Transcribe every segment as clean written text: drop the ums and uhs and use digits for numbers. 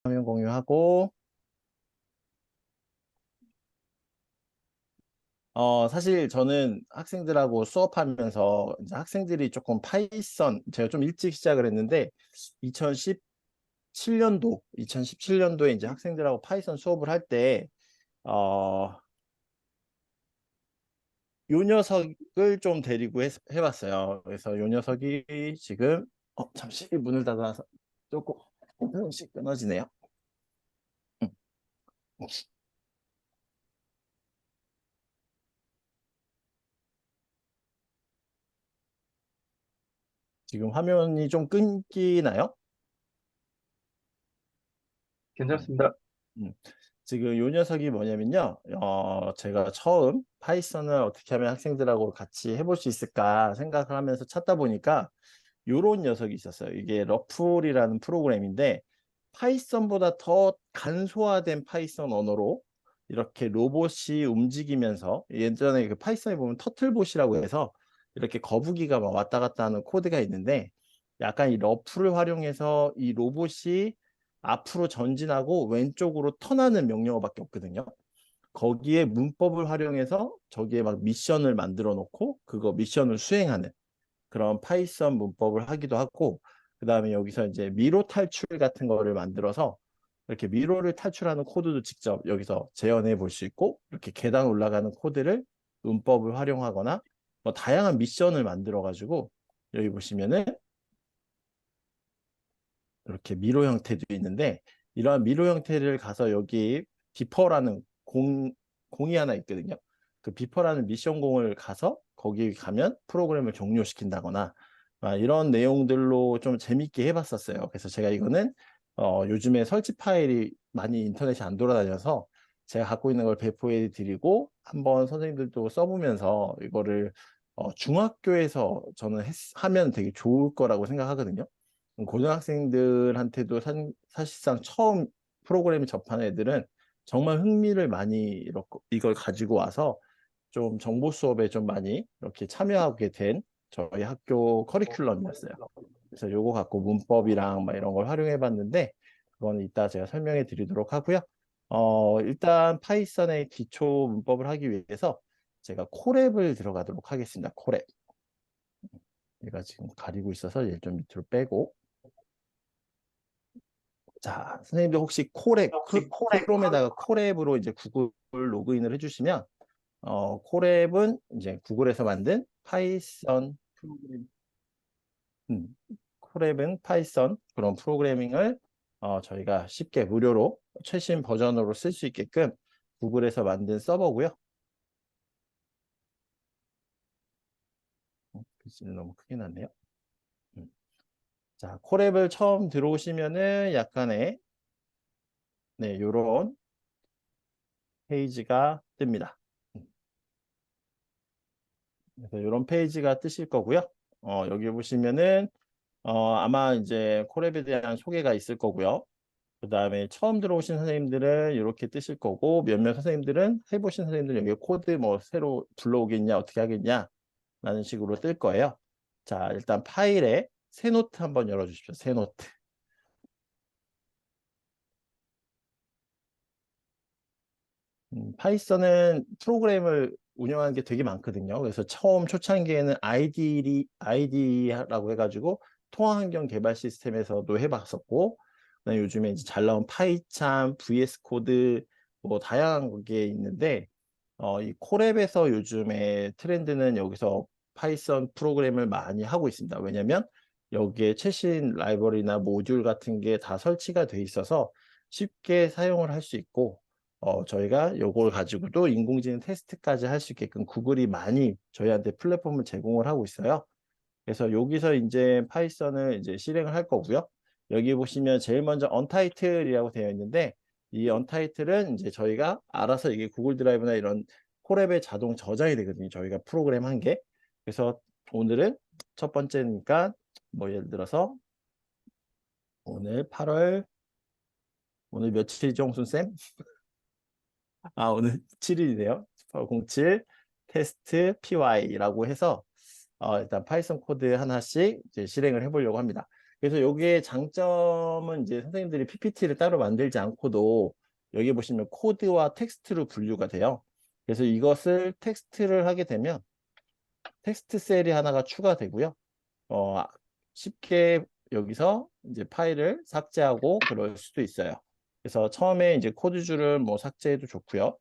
화면 공유하고, 사실 저는 학생들하고 수업하면서 이제 학생들이 조금 파이썬, 제가 좀 일찍 시작을 했는데, 2017년도에 이제 학생들하고 파이썬 수업을 할 때, 어, 요 녀석을 좀 데리고 해봤어요. 그래서 요 녀석이 지금, 잠시 문을 닫아서 조금씩 끊어지네요. 음. 지금 화면이 좀 끊기나요? 음. 괜찮습니다. 음. 지금 요 녀석이 뭐냐면요. 제가 처음 파이썬을 어떻게 하면 학생들하고 같이 해볼 수 있을까 생각을 하면서 찾다 보니까 요런 녀석이 있었어요. 이게 러플이라는 프로그램인데 파이썬보다 더 간소화된 파이썬 언어로 이렇게 로봇이 움직이면서 예전에 그 파이썬에 보면 터틀봇이라고 해서 이렇게 거북이가 막 왔다 갔다 하는 코드가 있는데 약간 이 러플을 활용해서 이 로봇이 앞으로 전진하고 왼쪽으로 턴하는 명령어밖에 없거든요. 거기에 문법을 활용해서 저기에 막 미션을 만들어 놓고 그거 미션을 수행하는 그런 파이썬 문법을 하기도 하고 그다음에 여기서 이제 미로 탈출 같은 거를 만들어서 이렇게 미로를 탈출하는 코드도 직접 여기서 재현해 볼 수 있고 이렇게 계단 올라가는 코드를 문법을 활용하거나 뭐 다양한 미션을 만들어 가지고 여기 보시면은 이렇게 미로 형태도 있는데 이러한 미로 형태를 가서 여기 비퍼라는 공이 하나 있거든요. 그 비퍼라는 미션 공을 가서 거기 가면 프로그램을 종료시킨다거나 이런 내용들로 좀 재밌게 해봤었어요. 그래서 제가 이거는 요즘에 설치 파일이 많이 인터넷이 안 돌아다녀서 제가 갖고 있는 걸 배포해 드리고 한번 선생님들도 써보면서 이거를 중학교에서 저는 하면 되게 좋을 거라고 생각하거든요. 고등학생들한테도 사실상 처음 프로그램 접하는 애들은 정말 흥미를 많이 이걸 가지고 와서 좀 정보 수업에 좀 많이 이렇게 참여하게 된 저희 학교 커리큘럼이었어요. 그래서 요거 갖고 문법이랑 막 이런 걸 활용해 봤는데 그거는 이따 제가 설명해 드리도록 하고요. 일단 파이썬의 기초 문법을 하기 위해서 제가 콜앱을 들어가도록 하겠습니다. 콜앱. 얘가 지금 가리고 있어서 얘 좀 밑으로 빼고 자, 선생님들 혹시 크롬에다가 콜앱으로 이제 구글 로그인을 해주시면, 콜앱은 이제 구글에서 만든 파이썬 프로그램, 콜앱은 파이썬 그런 프로그래밍을 저희가 쉽게 무료로 최신 버전으로 쓸 수 있게끔 구글에서 만든 서버고요. 글씨는 너무 크게 났네요. 음. 자, 콜앱을 처음 들어오시면은 약간의 네, 요런 페이지가 뜹니다. 그래서 이런 페이지가 뜨실 거고요. 여기 보시면은 아마 이제 콜앱에 대한 소개가 있을 거고요. 그 다음에 처음 들어오신 선생님들은 이렇게 뜨실 거고 몇몇 선생님들은 해보신 선생님들은 여기 코드 뭐 새로 불러오겠냐 어떻게 하겠냐 라는 식으로 뜰 거예요. 자, 일단 파일에 새 노트 한번 열어주십시오. 새 노트. 파이썬은 프로그램을 운영하는 게 되게 많거든요. 그래서 처음 초창기에는 IDE라고 해가지고 통화 환경 개발 시스템에서도 해봤었고, 그다음에 요즘에 이제 잘 나온 파이참, VS 코드, 뭐 다양한 게 있는데, 이 콜앱에서 요즘에 트렌드는 여기서 파이썬 프로그램을 많이 하고 있습니다. 왜냐면 여기에 최신 라이브러리나 모듈 같은 게 다 설치가 돼 있어서 쉽게 사용을 할 수 있고, 저희가 요걸 가지고도 인공지능 테스트까지 할 수 있게끔 구글이 많이 저희한테 플랫폼을 제공을 하고 있어요. 그래서 여기서 이제 파이썬을 이제 실행을 할 거고요. 여기 보시면 제일 먼저 언타이틀이라고 되어 있는데 이 언타이틀은 이제 저희가 알아서 이게 구글 드라이브나 이런 콜앱에 자동 저장이 되거든요. 저희가 프로그램 한 개. 그래서 오늘은 첫 번째니까 뭐 예를 들어서 오늘 8월 오늘 며칠이죠, 홍순쌤? 오늘 7일이네요. 07 테스트 py라고 해서 일단 파이썬 코드 하나씩 이제 실행을 해보려고 합니다. 그래서 요게 장점은 이제 선생님들이 PPT를 따로 만들지 않고도 여기 보시면 코드와 텍스트로 분류가 돼요. 그래서 이것을 텍스트를 하게 되면 텍스트 셀이 하나가 추가되고요. 어, 쉽게 여기서 이제 파일을 삭제하고 그럴 수도 있어요. 그래서 처음에 이제 코드줄은 뭐 삭제해도 좋고요.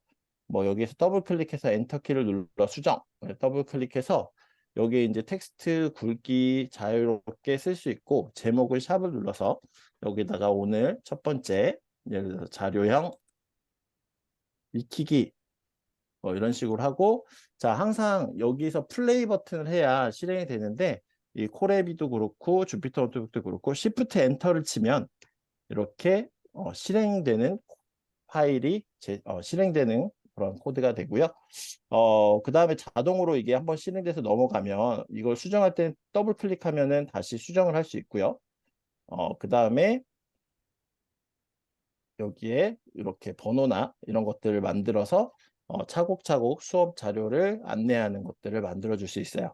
뭐 여기에서 더블 클릭해서 엔터 키를 눌러 수정. 더블 클릭해서 여기에 이제 텍스트 굵기 자유롭게 쓸 수 있고 제목을 샵을 눌러서 여기다가 오늘 첫 번째 예를 들어서 자료형 익히기 뭐 이런 식으로 하고 자 항상 여기서 플레이 버튼을 해야 실행이 되는데 이 코레비도 그렇고 주피터 노트북도 그렇고 시프트 엔터를 치면 이렇게 실행되는 파일이 실행되는 그런 코드가 되고요. 그 다음에 자동으로 이게 한번 실행돼서 넘어가면 이걸 수정할 때 더블 클릭하면은 다시 수정을 할 수 있고요. 그 다음에 여기에 이렇게 번호나 이런 것들을 만들어서 차곡차곡 수업 자료를 안내하는 것들을 만들어 줄 수 있어요.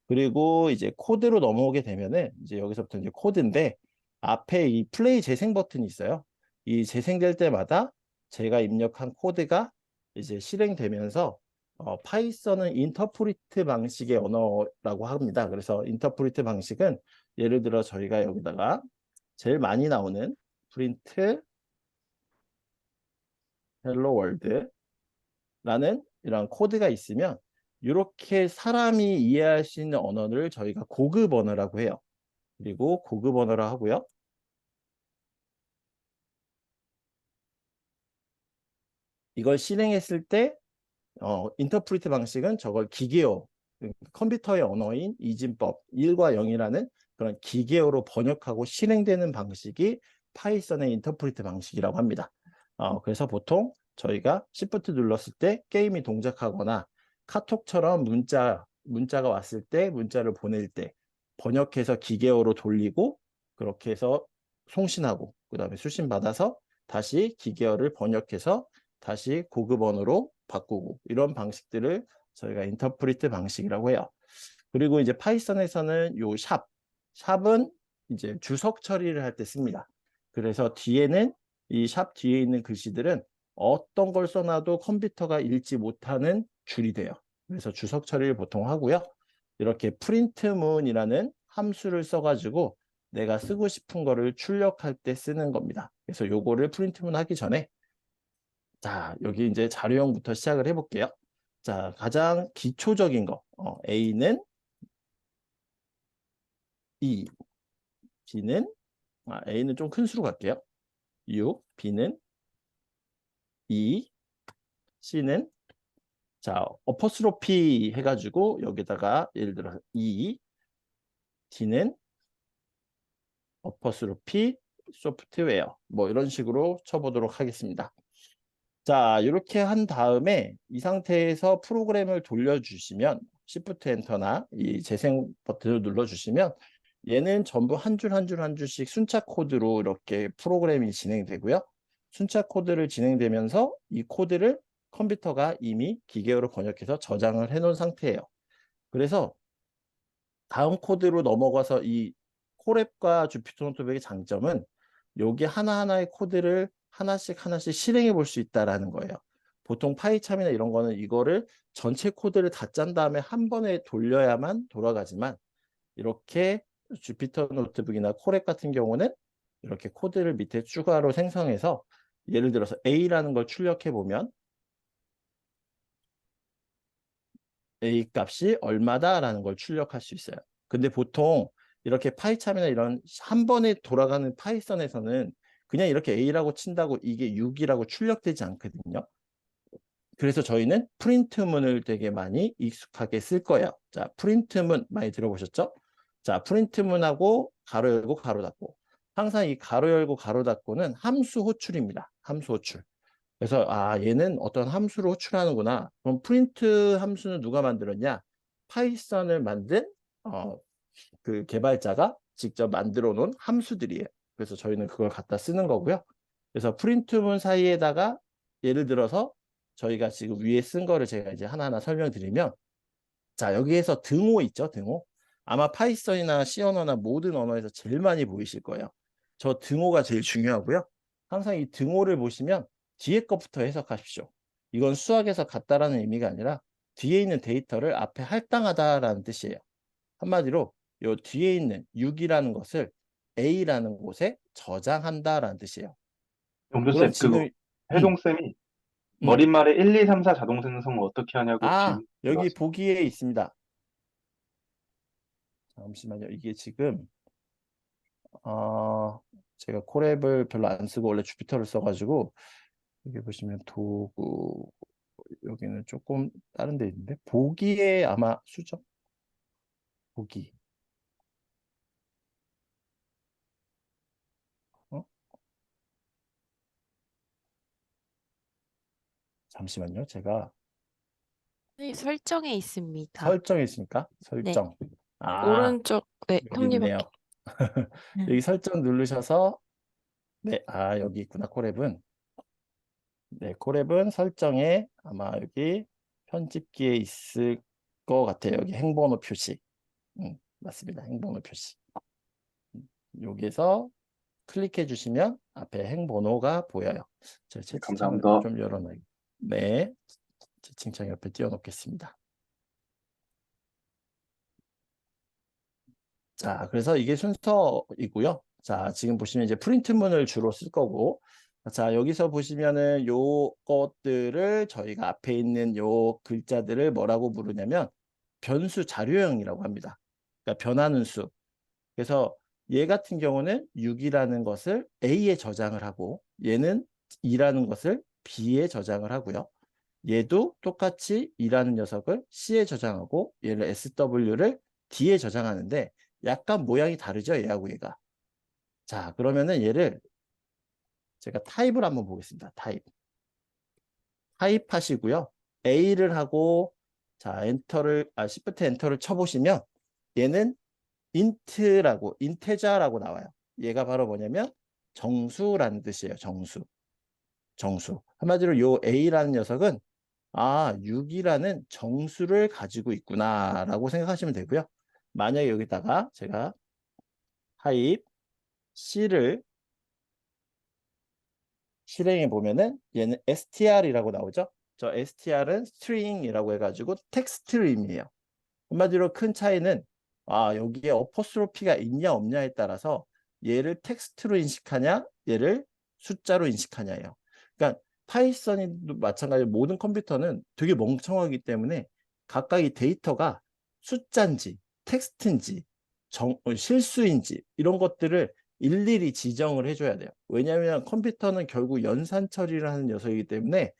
그리고 이제 코드로 넘어오게 되면은 이제 여기서부터 이제 코드인데 앞에 이 플레이 재생 버튼이 있어요. 이 재생될 때마다 제가 입력한 코드가 이제 실행되면서 파이썬은 인터프리트 방식의 언어라고 합니다. 그래서 인터프리트 방식은 예를 들어 저희가 여기다가 제일 많이 나오는 프린트 헬로 월드라는 이런 코드가 있으면 이렇게 사람이 이해할 수 있는 언어를 저희가 고급 언어라고 해요. 그리고 고급 언어라 하고요. 이걸 실행했을 때 인터프리트 방식은 저걸 기계어, 컴퓨터의 언어인 이진법 1과 0이라는 그런 기계어로 번역하고 실행되는 방식이 파이썬의 인터프리트 방식이라고 합니다. 그래서 보통 저희가 Shift 눌렀을 때 게임이 동작하거나 카톡처럼 문자가 왔을 때 문자를 보낼 때 번역해서 기계어로 돌리고 그렇게 해서 송신하고 그 다음에 수신 받아서 다시 기계어를 번역해서 다시 고급 언어로 바꾸고 이런 방식들을 저희가 인터프리트 방식이라고 해요. 그리고 이제 파이썬에서는 요 샵은 이제 주석 처리를 할 때 씁니다. 그래서 뒤에는 이 샵 뒤에 있는 글씨들은 어떤 걸 써놔도 컴퓨터가 읽지 못하는 줄이 돼요. 그래서 주석 처리를 보통 하고요. 이렇게 프린트문이라는 함수를 써가지고 내가 쓰고 싶은 거를 출력할 때 쓰는 겁니다. 그래서 요거를 프린트문 하기 전에 자, 여기 이제 자료형부터 시작을 해볼게요. 자, 가장 기초적인 거. A는 2, B는, A는 좀 큰 수로 갈게요. 6, B는 2, C는, 자, 어퍼스로피 해가지고 여기다가 예를 들어 2, D는 어퍼스로피 소프트웨어. 뭐 이런 식으로 쳐보도록 하겠습니다. 자, 이렇게 한 다음에 이 상태에서 프로그램을 돌려주시면 Shift 엔터나 이 재생 버튼을 눌러주시면 얘는 전부 한 줄 한 줄 한 줄씩 순차 코드로 이렇게 프로그램이 진행되고요. 순차 코드를 진행되면서 이 코드를 컴퓨터가 이미 기계어로 번역해서 저장을 해놓은 상태예요. 그래서 다음 코드로 넘어가서 이 콜앱과 주피터 노트북의 장점은 여기 하나하나의 코드를 하나씩 하나씩 실행해 볼 수 있다라는 거예요. 보통 파이참이나 이런 거는 이거를 전체 코드를 다 짠 다음에 한 번에 돌려야만 돌아가지만 이렇게 주피터 노트북이나 콜앱 같은 경우는 이렇게 코드를 밑에 추가로 생성해서 예를 들어서 A라는 걸 출력해 보면 A 값이 얼마다라는 걸 출력할 수 있어요. 근데 보통 이렇게 파이참이나 이런 한 번에 돌아가는 파이썬에서는 그냥 이렇게 A라고 친다고 이게 6이라고 출력되지 않거든요. 그래서 저희는 프린트문을 되게 많이 익숙하게 쓸 거예요. 자, 프린트문 많이 들어보셨죠? 자, 프린트문하고 가로 열고 가로 닫고. 항상 이 가로 열고 가로 닫고는 함수 호출입니다. 함수 호출. 그래서 얘는 어떤 함수를 호출하는구나. 그럼 프린트 함수는 누가 만들었냐? 파이썬을 만든 그 개발자가 직접 만들어 놓은 함수들이에요. 그래서 저희는 그걸 갖다 쓰는 거고요. 그래서 프린트문 사이에다가 예를 들어서 저희가 지금 위에 쓴 거를 제가 이제 하나하나 설명드리면 자, 여기에서 등호 있죠, 등호. 아마 파이썬이나 C 언어나 모든 언어에서 제일 많이 보이실 거예요. 저 등호가 제일 중요하고요. 항상 이 등호를 보시면 뒤에 것부터 해석하십시오. 이건 수학에서 같다라는 의미가 아니라 뒤에 있는 데이터를 앞에 할당하다라는 뜻이에요. 한마디로 요 뒤에 있는 6이라는 것을 A라는 곳에 저장한다라는 뜻이에요. 그럼 용표쌤, 그거, 지금 음, 해동쌤이 음. 머릿말에 1, 2, 3, 4 자동 생성을 어떻게 하냐고 아, 질문 여기 들어왔습니다. 보기에 있습니다. 잠시만요. 이게 지금 제가 콜앱을 별로 안 쓰고 원래 주피터를 써가지고 여기 보시면 도구 여기는 조금 다른 데 있는데 보기에 아마 수정 보기 어? 잠시만요. 제가 네, 설정에 있습니다. 설정에 있으니까 네, 설정 오른쪽, 네, 여기 있네요. 톱니바퀴. 네. 여기 설정 누르셔서 네, 여기 있구나. 콜앱은 네, 콜앱은 설정에 아마 여기 편집기에 있을 것 같아요. 여기 행번호 표시 맞습니다. 행번호 표시 여기에서 클릭해 주시면 앞에 행번호가 보여요. 제가 네, 채팅창을 감사합니다. 좀 열어놔요. 네, 채팅창 옆에 띄워놓겠습니다. 자, 그래서 이게 순서이고요. 자, 지금 보시면 이제 프린트문을 주로 쓸 거고, 자, 여기서 보시면은 요 것들을 저희가 앞에 있는 요 글자들을 뭐라고 부르냐면 변수 자료형이라고 합니다. 그러니까 변하는 수. 그래서 얘 같은 경우는 6이라는 것을 A에 저장을 하고 얘는 2라는 것을 B에 저장을 하고요. 얘도 똑같이 2라는 녀석을 C에 저장하고 얘를 SW를 D에 저장하는데 약간 모양이 다르죠, 얘하고 얘가. 자, 그러면은 얘를 제가 타입을 한번 보겠습니다. 타입 하시고요. A를 하고 자, Shift 엔터를 쳐보시면 얘는 인테저라고 나와요. 얘가 바로 뭐냐면 정수라는 뜻이에요. 정수. 한마디로 요 A라는 녀석은 6이라는 정수를 가지고 있구나라고 생각하시면 되고요. 만약에 여기다가 제가 타입 C를 실행해 보면은 얘는 str이라고 나오죠. 저 str은 string이라고 해가지고 텍스트를 의미해요. 한마디로 큰 차이는 여기에 어퍼스로피가 있냐 없냐에 따라서 얘를 텍스트로 인식하냐 얘를 숫자로 인식하냐예요. 그러니까 파이썬이도 마찬가지로 모든 컴퓨터는 되게 멍청하기 때문에 각각 이 데이터가 숫자인지 텍스트인지 실수인지 이런 것들을 일일이 지정을 해줘야 돼요. 왜냐하면 컴퓨터는 결국 연산 처리를 하는 녀석이기 때문에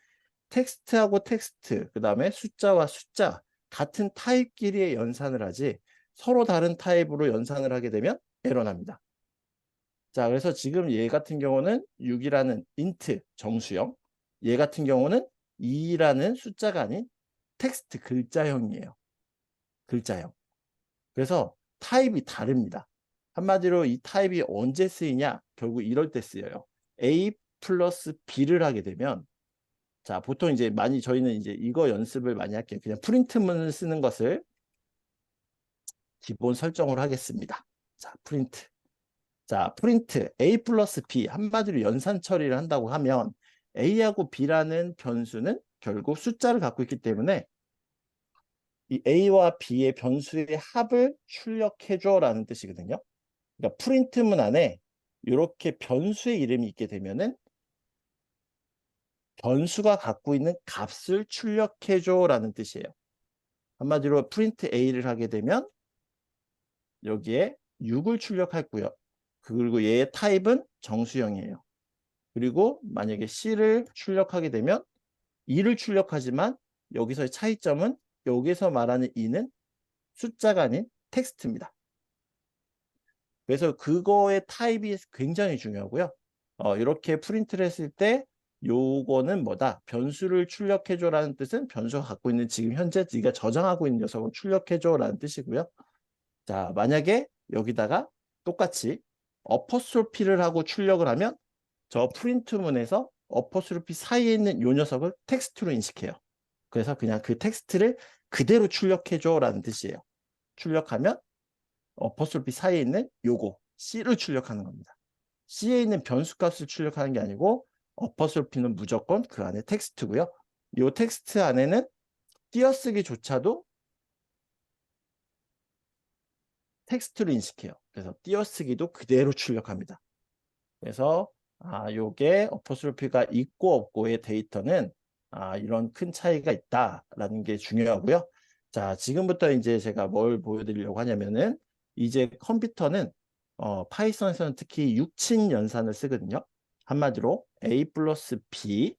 텍스트하고 텍스트, 그 다음에 숫자와 숫자 같은 타입끼리의 연산을 하지 서로 다른 타입으로 연산을 하게 되면 에러납니다. 자, 그래서 지금 얘 같은 경우는 6이라는 인트 정수형, 얘 같은 경우는 2라는 숫자가 아닌 텍스트 글자형이에요. 글자형. 그래서 타입이 다릅니다. 한마디로 이 타입이 언제 쓰이냐? 결국 이럴 때 쓰여요. A 플러스 B를 하게 되면 자, 보통 이제 저희는 이제 이거 연습을 많이 할게요. 그냥 프린트문을 쓰는 것을 기본 설정으로 하겠습니다. 자, 프린트. 자, 프린트 A 플러스 B 한마디로 연산 처리를 한다고 하면 A하고 B라는 변수는 결국 숫자를 갖고 있기 때문에 이 A와 B의 변수의 합을 출력해줘라는 뜻이거든요. 그러니까 프린트문 안에 이렇게 변수의 이름이 있게 되면은 변수가 갖고 있는 값을 출력해줘라는 뜻이에요. 한마디로 프린트 A를 하게 되면 여기에 6을 출력했고요. 그리고 얘의 타입은 정수형이에요. 그리고 만약에 C를 출력하게 되면 2를 출력하지만 여기서의 차이점은 여기서 말하는 2는 숫자가 아닌 텍스트입니다. 그래서 그거의 타입이 굉장히 중요하고요. 이렇게 프린트를 했을 때 요거는 뭐다? 변수를 출력해줘라는 뜻은 변수가 갖고 있는 지금 현재 네가 저장하고 있는 녀석을 출력해줘라는 뜻이고요. 자, 만약에 여기다가 똑같이 어퍼스로피를 하고 출력을 하면 저 프린트문에서 어퍼스로피 사이에 있는 요 녀석을 텍스트로 인식해요. 그래서 그냥 그 텍스트를 그대로 출력해줘라는 뜻이에요. 출력하면 어퍼스로피 사이에 있는 요거 C를 출력하는 겁니다. C에 있는 변수값을 출력하는 게 아니고 어퍼스로피는 무조건 그 안에 텍스트고요. 이 텍스트 안에는 띄어쓰기조차도 텍스트로 인식해요. 그래서 띄어쓰기도 그대로 출력합니다. 그래서 요게 어퍼스로피가 있고 없고의 데이터는 이런 큰 차이가 있다라는 게 중요하고요. 자, 지금부터 이제 제가 뭘 보여드리려고 하냐면은 이제 컴퓨터는 파이썬에서는 특히 육친 연산을 쓰거든요. 한마디로 A 플러스 B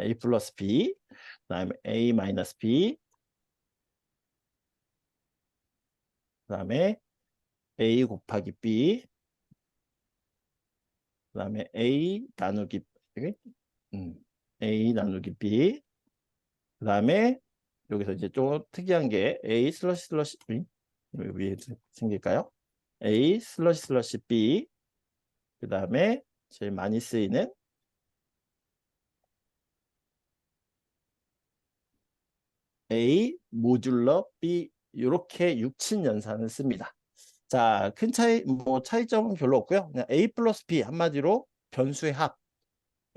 A 플러스 B 그다음에 A 마이너스 B 그다음에 A 곱하기 B 그다음에 A 나누기 A 나누기 B 그다음에 여기서 이제 좀 특이한 게 A 슬러시 슬러시 위에 생길까요? A 슬러시 슬러시 B 그다음에 제일 많이 쓰이는 A 모듈러 B 이렇게 육친 연산을 씁니다. 자, 큰 차이점은 별로 없고요. 그냥 A 플러스 B 한마디로 변수의 합,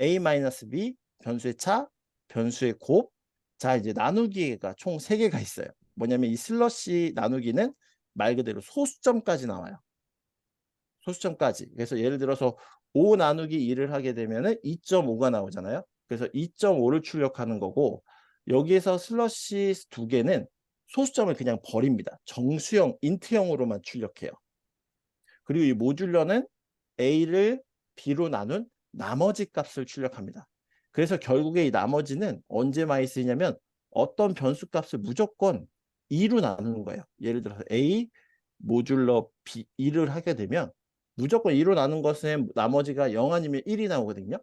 A 마이너스 B 변수의 차, 변수의 곱. 자, 이제 나누기가 총 3개가 있어요. 뭐냐면 이 슬러시 나누기는 말 그대로 소수점까지 나와요. 소수점까지. 그래서 예를 들어서 5 나누기 2를 하게 되면은 2.5가 나오잖아요. 그래서 2.5를 출력하는 거고 여기에서 슬러시 2개는 소수점을 그냥 버립니다. 정수형, 인트형으로만 출력해요. 그리고 이 모듈러는 A를 B로 나눈 나머지 값을 출력합니다. 그래서 결국에 이 나머지는 언제 많이 쓰이냐면 어떤 변수 값을 무조건 2로 나누는 거예요. 예를 들어서 A 모듈러 B 2를 하게 되면 무조건 2로 나눈 것은 나머지가 0 아니면 1이 나오거든요.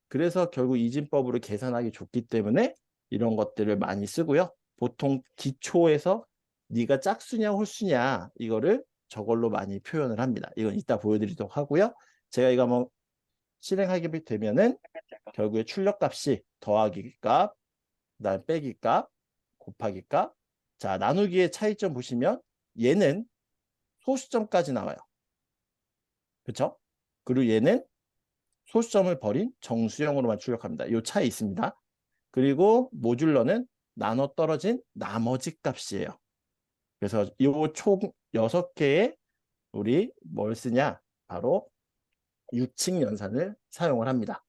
그래서 결국 이진법으로 계산하기 좋기 때문에 이런 것들을 많이 쓰고요. 보통 기초에서 네가 짝수냐 홀수냐 이거를 저걸로 많이 표현을 합니다. 이건 이따 보여드리도록 하고요. 제가 이거 한번 실행하게 되면은 결국에 출력값이 더하기 값, 그다음 빼기 값, 곱하기 값. 자, 나누기의 차이점 보시면 얘는 소수점까지 나와요. 그렇죠? 그리고 얘는 소수점을 버린 정수형으로만 출력합니다. 이 차이 있습니다. 그리고 모듈러는 나눠 떨어진 나머지 값이에요. 그래서 이 총 6개의 우리 뭘 쓰냐? 바로 육칭 연산을 사용을 합니다.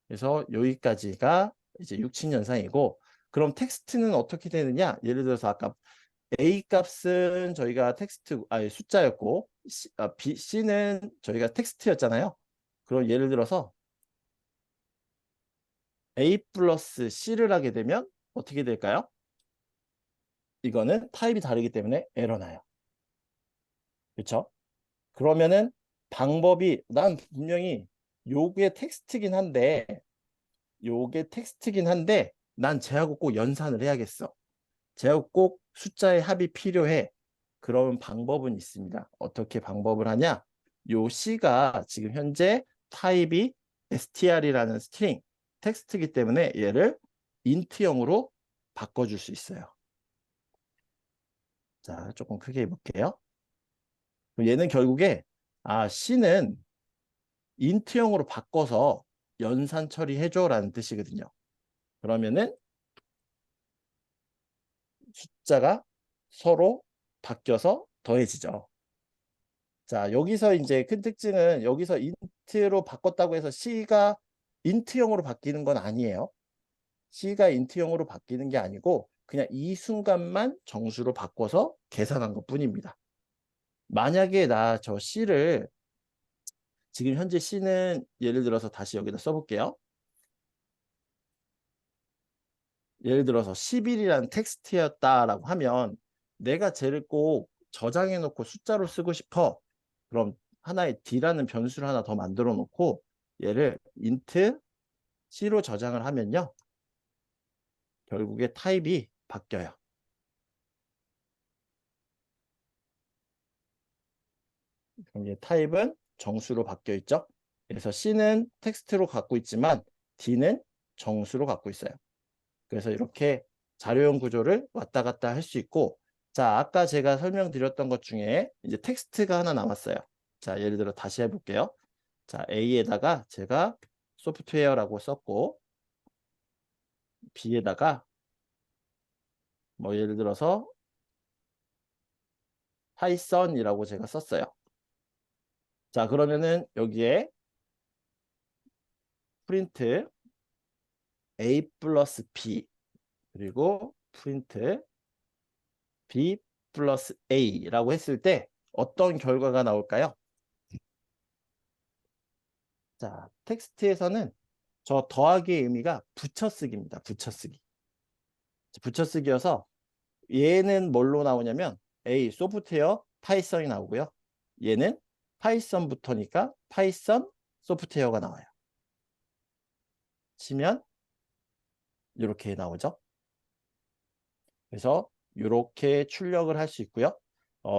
그래서 여기까지가 이제 육칭 연산이고 그럼 텍스트는 어떻게 되느냐? 예를 들어서 아까 A 값은 저희가 숫자였고 C는 저희가 텍스트였잖아요. 그럼 예를 들어서 A 플러스 C를 하게 되면 어떻게 될까요? 이거는 타입이 다르기 때문에 에러 나요. 그렇죠? 그러면은 방법이 난 분명히 요게 텍스트긴 한데 난 쟤하고 꼭 연산을 해야겠어. 쟤하고 꼭 숫자의 합이 필요해. 그런 방법은 있습니다. 어떻게 방법을 하냐? 요 C가 지금 현재 타입이 str이라는 스트링 텍스트이기 때문에 얘를 인트형으로 바꿔줄 수 있어요. 자, 조금 크게 해볼게요. 얘는 결국에 C는 인트형으로 바꿔서 연산 처리해줘라는 뜻이거든요. 그러면은 숫자가 서로 바뀌어서 더해지죠. 자, 여기서 이제 큰 특징은 여기서 인트로 바꿨다고 해서 C가 인트형으로 바뀌는 건 아니에요. C가 인트형으로 바뀌는 게 아니고 그냥 이 순간만 정수로 바꿔서 계산한 것 뿐입니다. 만약에 나 저 C를 지금 현재 C는 예를 들어서 다시 여기다 써볼게요. 예를 들어서 10일이라는 텍스트였다라고 하면 내가 쟤를 꼭 저장해 놓고 숫자로 쓰고 싶어. 그럼 하나의 D라는 변수를 하나 더 만들어 놓고 얘를 int C로 저장을 하면요. 결국에 타입이 바뀌어요. 그럼 이제 타입은 정수로 바뀌어 있죠. 그래서 C는 텍스트로 갖고 있지만 D는 정수로 갖고 있어요. 그래서 이렇게 자료형 구조를 왔다 갔다 할 수 있고, 자, 아까 제가 설명드렸던 것 중에 이제 텍스트가 하나 남았어요. 자, 예를 들어 다시 해볼게요. 자, A에다가 제가 소프트웨어라고 썼고, B에다가 뭐 예를 들어서 파이썬이라고 제가 썼어요. 자, 그러면은 여기에 프린트 A 플러스 B 그리고 프린트 B 플러스 A라고 했을 때 어떤 결과가 나올까요? 자, 텍스트에서는 저 더하기의 의미가 붙여쓰기입니다. 붙여쓰기. 붙여쓰기여서 얘는 뭘로 나오냐면 A 소프트웨어 파이썬이 나오고요. 얘는 파이썬부터니까 파이썬 소프트웨어가 나와요. 치면 이렇게 나오죠. 그래서 이렇게 출력을 할 수 있고요.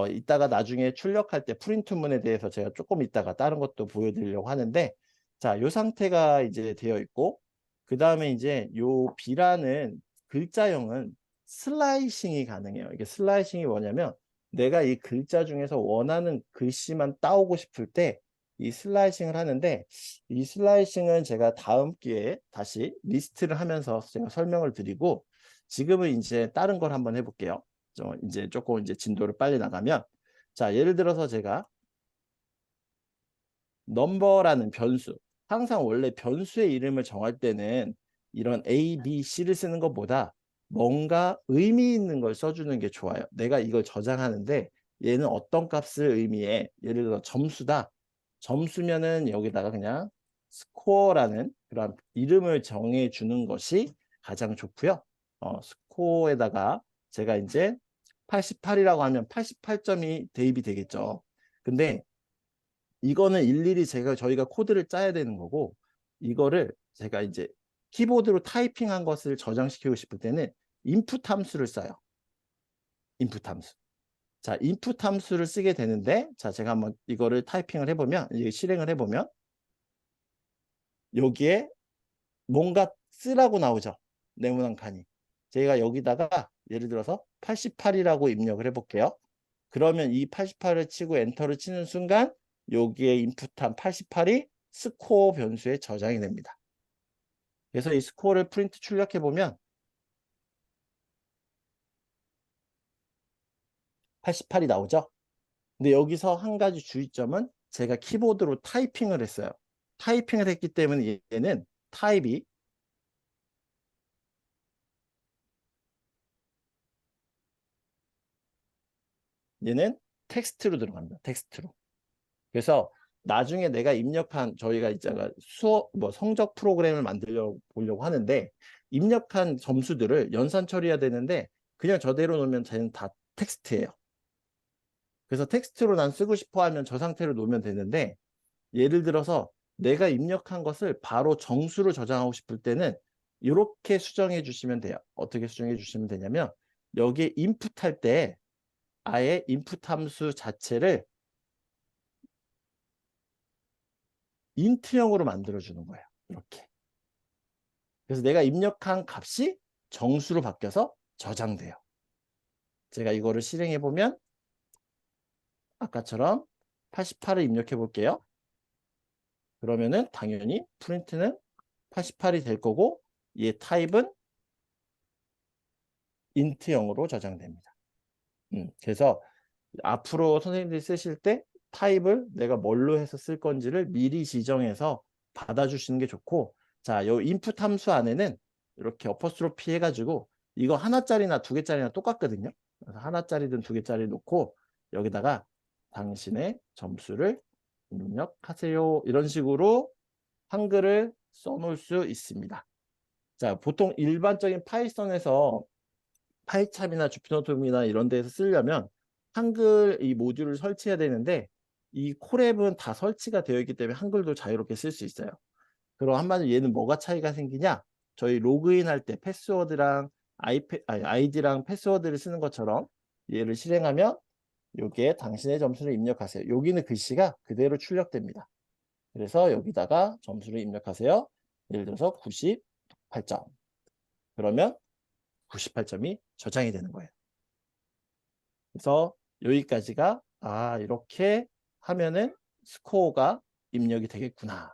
이따가 나중에 출력할 때 프린트문에 대해서 제가 조금 이따가 다른 것도 보여드리려고 하는데, 자, 이 상태가 이제 되어 있고, 그 다음에 이제 요 B라는 글자형은 슬라이싱이 가능해요. 이게 슬라이싱이 뭐냐면 내가 이 글자 중에서 원하는 글씨만 따오고 싶을 때 이 슬라이싱을 하는데, 이 슬라이싱은 제가 다음 기회에 다시 리스트를 하면서 제가 설명을 드리고, 지금은 이제 다른 걸 한번 해볼게요. 이제 조금 이제 진도를 빨리 나가면, 자, 예를 들어서 제가 넘버라는 변수, 항상 원래 변수의 이름을 정할 때는 이런 A, B, C를 쓰는 것보다 뭔가 의미 있는 걸 써주는 게 좋아요. 내가 이걸 저장하는데 얘는 어떤 값을 의미해? 예를 들어 점수다. 점수면은 여기다가 그냥 스코어라는 그런 이름을 정해 주는 것이 가장 좋고요. 스코어에다가 제가 이제 88이라고 하면 88점이 대입이 되겠죠. 근데 이거는 일일이 저희가 코드를 짜야 되는 거고, 이거를 제가 이제 키보드로 타이핑한 것을 저장시키고 싶을 때는 인풋 함수를 써요. 인풋 함수. 자, 인풋 함수를 쓰게 되는데, 자, 제가 한번 이거를 타이핑을 해보면, 이게 실행을 해보면, 여기에 뭔가 쓰라고 나오죠. 네모난 칸이. 제가 여기다가 예를 들어서 88이라고 입력을 해볼게요. 그러면 이 88을 치고 엔터를 치는 순간 여기에 인풋한 88이 스코어 변수에 저장이 됩니다. 그래서 이 스코어를 프린트 출력해 보면 88이 나오죠. 근데 여기서 한 가지 주의점은 제가 키보드로 타이핑을 했어요. 타이핑을 했기 때문에 얘는 타입이 얘는 텍스트로 들어갑니다. 텍스트로. 그래서 나중에 내가 입력한 저희가 이제가 수업 성적 프로그램을 만들려 보려고 하는데 입력한 점수들을 연산 처리해야 되는데 그냥 저대로 놓으면 쟤는 다 텍스트예요. 그래서 텍스트로 난 쓰고 싶어 하면 저 상태로 놓으면 되는데 예를 들어서 내가 입력한 것을 바로 정수로 저장하고 싶을 때는 이렇게 수정해 주시면 돼요. 어떻게 수정해 주시면 되냐면 여기에 인풋할 때 아예 인풋 함수 자체를 인트형으로 만들어주는 거예요. 이렇게. 그래서 내가 입력한 값이 정수로 바뀌어서 저장돼요. 제가 이거를 실행해 보면 아까처럼 88을 입력해 볼게요. 그러면은 당연히 프린트는 88이 될 거고 얘 타입은 인트형으로 저장됩니다. 그래서 앞으로 선생님들이 쓰실 때 타입을 내가 뭘로 해서 쓸 건지를 미리 지정해서 받아주시는 게 좋고, 자, 요 인풋 함수 안에는 이렇게 어퍼스트로피 해가지고 이거 하나짜리나 두 개짜리나 똑같거든요. 그래서 하나짜리든 두 개짜리 놓고 여기다가 당신의 점수를 입력하세요. 이런 식으로 한글을 써놓을 수 있습니다. 자, 보통 일반적인 파이썬에서 파이참이나 주피노트이나 이런 데에서 쓰려면 한글 이 모듈을 설치해야 되는데 이 콜앱은 다 설치가 되어 있기 때문에 한글도 자유롭게 쓸 수 있어요. 그럼 한마디로 얘는 뭐가 차이가 생기냐? 저희 로그인 할 때 패스워드랑 아이디랑 패스워드를 쓰는 것처럼 얘를 실행하면 여기에 당신의 점수를 입력하세요. 여기는 글씨가 그대로 출력됩니다. 그래서 여기다가 점수를 입력하세요. 예를 들어서 98점. 그러면 98점이 저장이 되는 거예요. 그래서 여기까지가 이렇게 하면은 스코어가 입력이 되겠구나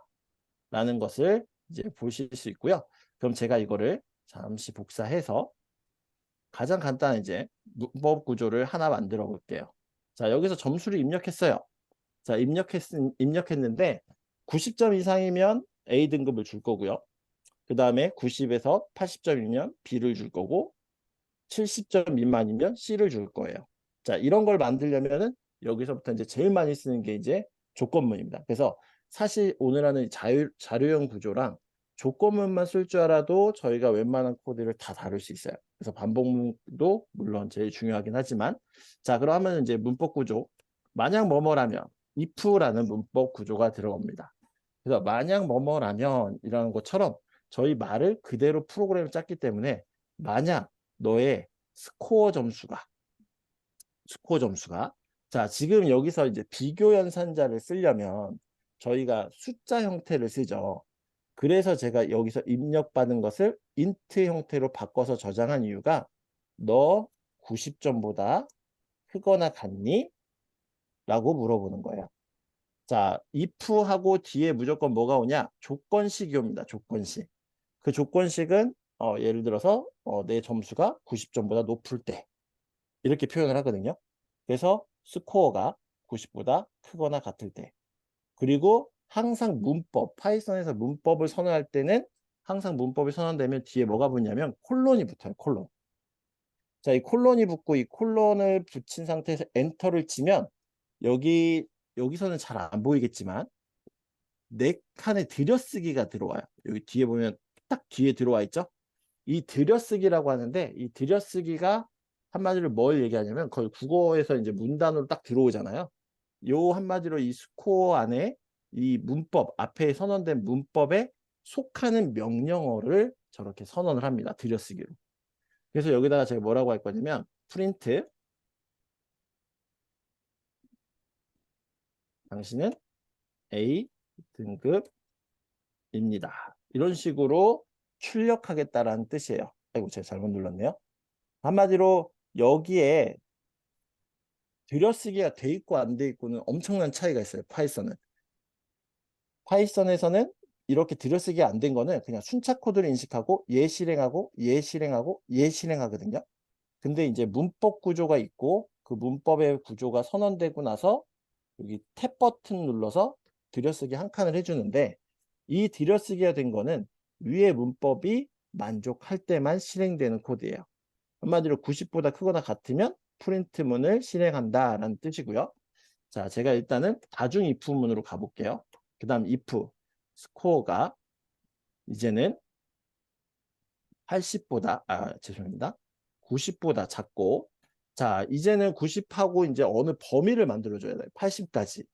라는 것을 이제 보실 수 있고요. 그럼 제가 이거를 잠시 복사해서 가장 간단한 이제 문법 구조를 하나 만들어 볼게요. 자, 여기서 점수를 입력했어요. 자, 입력했는데 90점 이상이면 A 등급을 줄 거고요. 그 다음에 90에서 80점이면 B를 줄 거고 70점 미만이면 C를 줄 거예요. 자, 이런 걸 만들려면은 여기서부터 이제 제일 많이 쓰는 게 이제 조건문입니다. 그래서 사실 오늘 하는 자료형 구조랑 조건문만 쓸 줄 알아도 저희가 웬만한 코드를 다 다룰 수 있어요. 그래서 반복문도 물론 제일 중요하긴 하지만, 자, 그러면 이제 문법 구조, 만약 뭐뭐라면 if라는 문법 구조가 들어갑니다. 그래서 만약 뭐뭐라면 이라는 것처럼 저희 말을 그대로 프로그램을 짰기 때문에 만약 너의 스코어 점수가 자, 지금 여기서 이제 비교 연산자를 쓰려면 저희가 숫자 형태를 쓰죠. 그래서 제가 여기서 입력받은 것을 인트 형태로 바꿔서 저장한 이유가 너 90점보다 크거나 같니? 라고 물어보는 거예요. 자, if하고 뒤에 무조건 뭐가 오냐? 조건식이 옵니다. 조건식. 그 조건식은 예를 들어서 내 점수가 90점보다 높을 때 이렇게 표현을 하거든요. 그래서 스코어가 90보다 크거나 같을 때. 그리고 항상 문법, 파이썬에서 문법을 선언할 때는 항상 문법이 선언되면 뒤에 뭐가 붙냐면 콜론이 붙어요. 콜론. 자, 이 콜론이 붙고 이 콜론을 붙인 상태에서 엔터를 치면 여기서는 잘 안 보이겠지만 네 칸의 들여쓰기가 들어와요. 여기 뒤에 보면 딱 뒤에 들어와 있죠? 이 들여쓰기라고 하는데 이 들여쓰기가 한마디로 뭘 얘기하냐면 거의 국어에서 이제 문단으로 딱 들어오잖아요. 요 한마디로 이 스코어 안에 이 문법 앞에 선언된 문법에 속하는 명령어를 저렇게 선언을 합니다. 들여쓰기로. 그래서 여기다가 제가 뭐라고 할 거냐면 프린트 당신은 A 등급입니다. 이런 식으로 출력하겠다라는 뜻이에요. 아이고 제가 잘못 눌렀네요. 한마디로 여기에 들여쓰기가 돼 있고 안 돼 있고는 엄청난 차이가 있어요. 파이썬에서는 이렇게 들여쓰기가 안 된 거는 그냥 순차 코드를 인식하고 얘 실행하고 얘 실행하고 얘 실행하거든요. 근데 이제 문법 구조가 있고 그 문법의 구조가 선언되고 나서 여기 탭 버튼 눌러서 들여쓰기 한 칸을 해주는데 이 들여쓰기가 된 거는 위에 문법이 만족할 때만 실행되는 코드예요. 한마디로 90보다 크거나 같으면 프린트문을 실행한다라는 뜻이고요. 자, 제가 일단은 다중 if문으로 가볼게요. 그 다음 if 스코어가 이제는 80보다 죄송합니다. 90보다 작고 자, 이제는 90하고 이제 어느 범위를 만들어줘야 돼요. 80까지.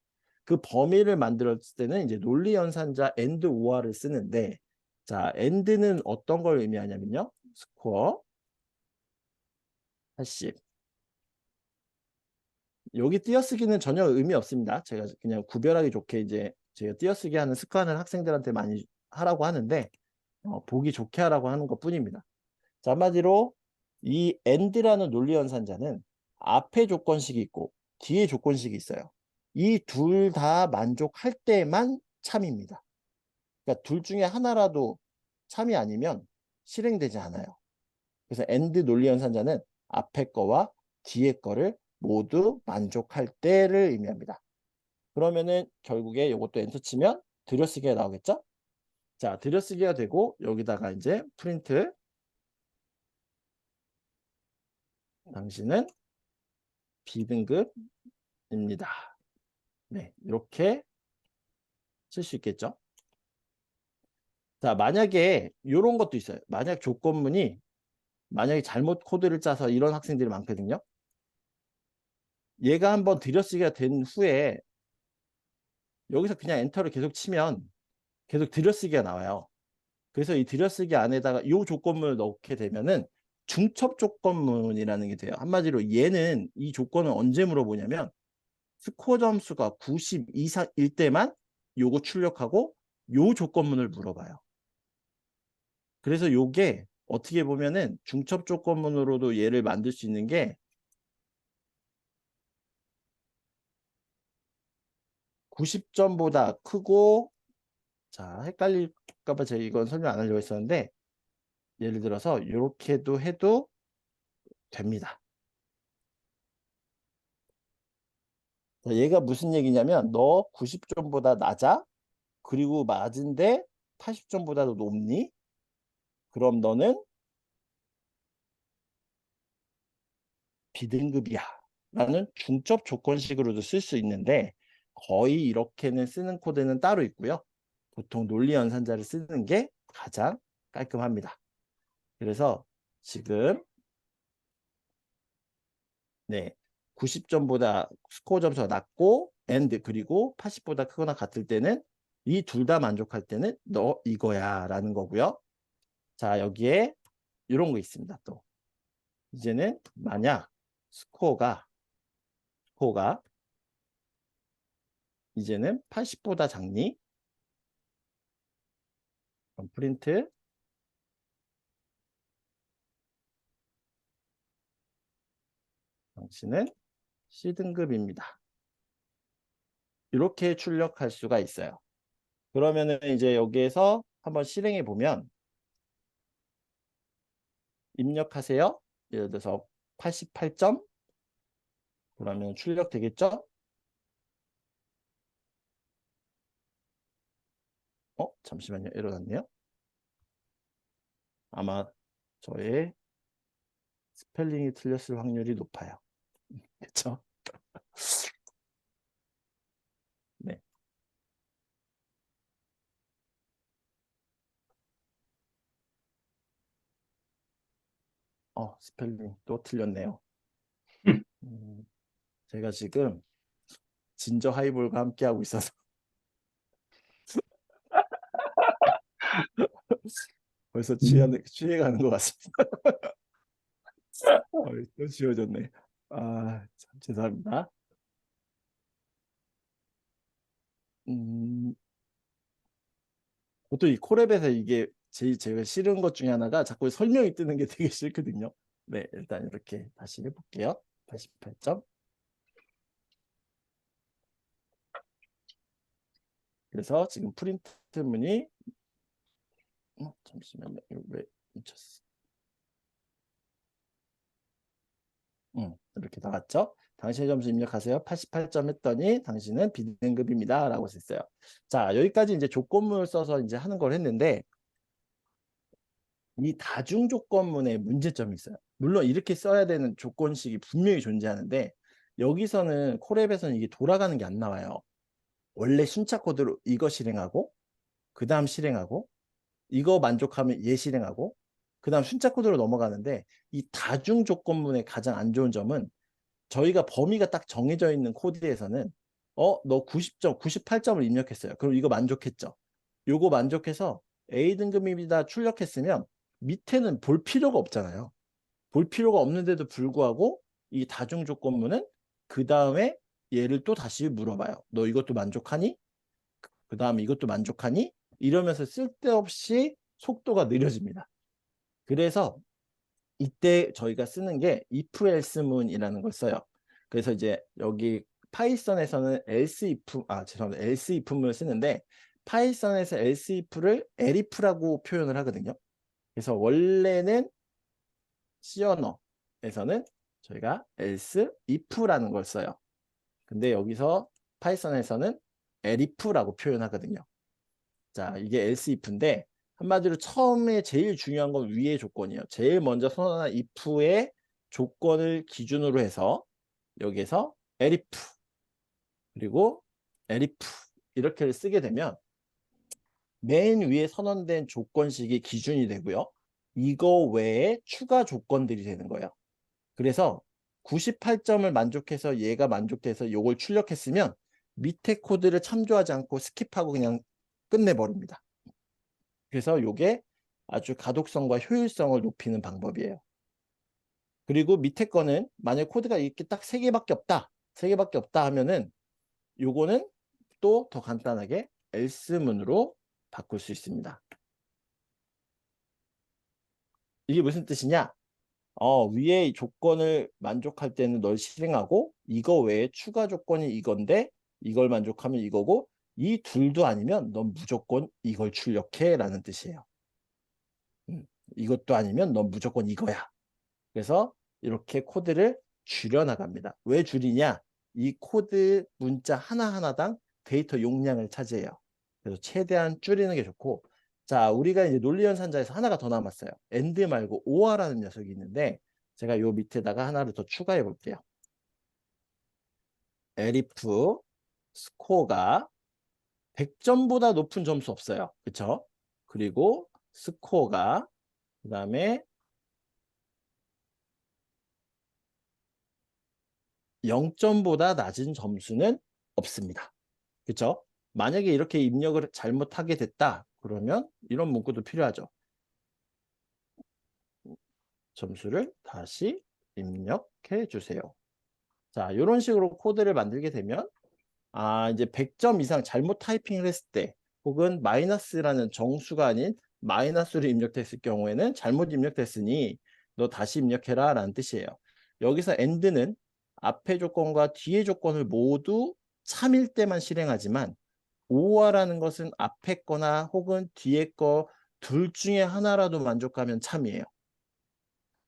그 범위를 만들었을 때는 이제 논리 연산자 and or를 쓰는데 자, and는 어떤 걸 의미하냐면요. 스코어 80 여기 띄어쓰기는 전혀 의미 없습니다. 제가 그냥 구별하기 좋게 이제 제가 띄어쓰기 하는 습관을 학생들한테 많이 하라고 하는데 보기 좋게 하라고 하는 것 뿐입니다. 자, 한마디로 이 AND라는 논리 연산자는 앞에 조건식이 있고 뒤에 조건식이 있어요. 이 둘 다 만족할 때만 참입니다. 그러니까 둘 중에 하나라도 참이 아니면 실행되지 않아요. 그래서 AND 논리 연산자는 앞에 거와 뒤에 거를 모두 만족할 때를 의미합니다. 그러면은 결국에 이것도 엔터 치면 들여쓰기가 나오겠죠? 자, 들여쓰기가 되고 여기다가 이제 프린트 당신은 B등급입니다. 네, 이렇게 쓸 수 있겠죠? 자, 만약에 이런 것도 있어요. 만약 조건문이 만약에 잘못 코드를 짜서 이런 학생들이 많거든요. 얘가 한번 들여쓰기가 된 후에 여기서 그냥 엔터를 계속 치면 계속 들여쓰기가 나와요. 그래서 이 들여쓰기 안에다가 이 조건문을 넣게 되면은 중첩 조건문이라는 게 돼요. 한마디로 얘는 이 조건을 언제 물어보냐면 스코어 점수가 90 이상일 때만 요거 출력하고 요 조건문을 물어봐요. 그래서 요게 어떻게 보면은 중첩 조건문으로도 얘를 만들 수 있는 게 90점보다 크고, 자, 헷갈릴까 봐 제가 이건 설명 안 하려고 했었는데, 예를 들어서 이렇게도 해도 됩니다. 자, 얘가 무슨 얘기냐면 너 90점보다 낮아? 그리고 맞은데 80점보다도 높니? 그럼 너는 B등급이야 라는 중첩 조건식으로도 쓸 수 있는데, 거의 이렇게는 쓰는 코드는 따로 있고요. 보통 논리 연산자를 쓰는 게 가장 깔끔합니다. 그래서 지금 네, 90점보다 스코어 점수가 낮고 and 그리고 80보다 크거나 같을 때는 이 둘 다 만족할 때는 너 이거야 라는 거고요. 자, 여기에 이런 거 있습니다. 또 이제는 만약 스코어가 이제는 80보다 작니? 그럼 프린트 당신은 C등급입니다. 이렇게 출력할 수가 있어요. 그러면은 이제 여기에서 한번 실행해 보면 입력하세요. 예를 들어서 88점 그러면 출력되겠죠? 잠시만요. 에러 났네요. 아마 저의 스펠링이 틀렸을 확률이 높아요. 그렇죠? 네. 스펠링 또 틀렸네요. 제가 지금 진저 하이볼과 함께 하고 있어서 벌써 취해가는 것 같습니다. 또 지워졌네. 참 죄송합니다. 보통 이 콜앱에서 이게 제가 싫은 것 중에 하나가 자꾸 설명이 뜨는 게 되게 싫거든요. 네, 일단 이렇게 다시 해볼게요. 88점. 그래서 지금 프린트 문이 잠시만요. 이거 왜 묻혔어? 이렇게 나왔죠? 당신의 점수 입력하세요. 88점 했더니 당신은 B등급입니다. 라고 썼어요. 자, 여기까지 이제 조건문을 써서 이제 하는 걸 했는데, 이 다중 조건문에 문제점이 있어요. 물론 이렇게 써야 되는 조건식이 분명히 존재하는데, 여기서는 콜앱에서는 이게 돌아가는 게 안 나와요. 원래 순차 코드로 이거 실행하고, 그 다음 실행하고, 이거 만족하면 얘 실행하고, 그 다음 순차 코드로 넘어가는데, 이 다중 조건문의 가장 안 좋은 점은 저희가 범위가 딱 정해져 있는 코드에서는 너 90점, 98점을 입력했어요. 그럼 이거 만족했죠. 요거 만족해서 A등급입니다 출력했으면 밑에는 볼 필요가 없잖아요. 볼 필요가 없는데도 불구하고 이 다중 조건문은 그 다음에 얘를 또 다시 물어봐요. 너 이것도 만족하니? 그 다음에 이것도 만족하니? 이러면서 쓸데없이 속도가 느려집니다. 그래서 이때 저희가 쓰는 게 if else문이라는 걸 써요. 그래서 이제 여기 파이썬에서는 else if 죄송합니다. else if문을 쓰는데 파이썬에서 else if를 elif라고 표현을 하거든요. 그래서 원래는 C 언어에서는 저희가 else if라는 걸 써요. 근데 여기서 파이썬에서는 elif라고 표현하거든요. 자, 이게 else if인데 한마디로 처음에 제일 중요한 건 위의 조건이에요. 제일 먼저 선언한 if의 조건을 기준으로 해서 여기에서 elif 그리고 elif 이렇게 쓰게 되면 맨 위에 선언된 조건식이 기준이 되고요. 이거 외에 추가 조건들이 되는 거예요. 그래서 98점을 만족해서 얘가 만족돼서 이걸 출력했으면 밑에 코드를 참조하지 않고 스킵하고 그냥 끝내버립니다. 그래서 이게 아주 가독성과 효율성을 높이는 방법이에요. 그리고 밑에 거는 만약 코드가 이렇게 딱 3개밖에 없다. 3개밖에 없다 하면은 요거는 또 더 간단하게 else문으로 바꿀 수 있습니다. 이게 무슨 뜻이냐? 위에 조건을 만족할 때는 널 실행하고 이거 외에 추가 조건이 이건데 이걸 만족하면 이거고 이 둘도 아니면 넌 무조건 이걸 출력해 라는 뜻이에요. 이것도 아니면 넌 무조건 이거야. 그래서 이렇게 코드를 줄여나갑니다. 왜 줄이냐? 이 코드 문자 하나하나당 데이터 용량을 차지해요. 그래서 최대한 줄이는 게 좋고, 자, 우리가 이제 논리연산자에서 하나가 더 남았어요. AND 말고 OR라는 녀석이 있는데 제가 요 밑에다가 하나를 더 추가해 볼게요. elif 스코어가 100점보다 높은 점수 없어요. 그쵸? 그리고 스코어가 그 다음에 0점보다 낮은 점수는 없습니다. 그쵸? 만약에 이렇게 입력을 잘못하게 됐다. 그러면 이런 문구도 필요하죠. 점수를 다시 입력해 주세요. 자, 이런 식으로 코드를 만들게 되면 이제 100점 이상 잘못 타이핑을 했을 때 혹은 마이너스라는 정수가 아닌 마이너스로 입력됐을 경우에는 잘못 입력됐으니 너 다시 입력해라 라는 뜻이에요. 여기서 AND는 앞의 조건과 뒤의 조건을 모두 참일 때만 실행하지만 OR라는 것은 앞에 거나 혹은 뒤에 거 둘 중에 하나라도 만족하면 참이에요.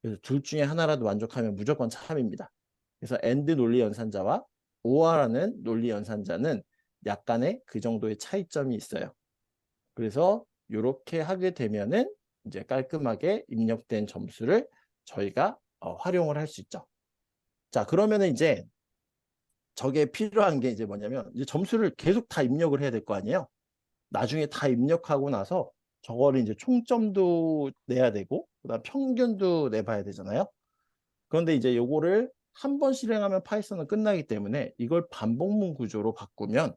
그래서 둘 중에 하나라도 만족하면 무조건 참입니다. 그래서 AND 논리 연산자와 OR라는 논리 연산자는 약간의 그 정도의 차이점이 있어요. 그래서 이렇게 하게 되면은 이제 깔끔하게 입력된 점수를 저희가 활용을 할 수 있죠. 자, 그러면은 이제 저게 필요한 게 이제 뭐냐면 이제 점수를 계속 다 입력을 해야 될 거 아니에요. 나중에 다 입력하고 나서 저거를 이제 총점도 내야 되고 그다음 평균도 내봐야 되잖아요. 그런데 이제 요거를 한 번 실행하면 파이썬은 끝나기 때문에 이걸 반복문 구조로 바꾸면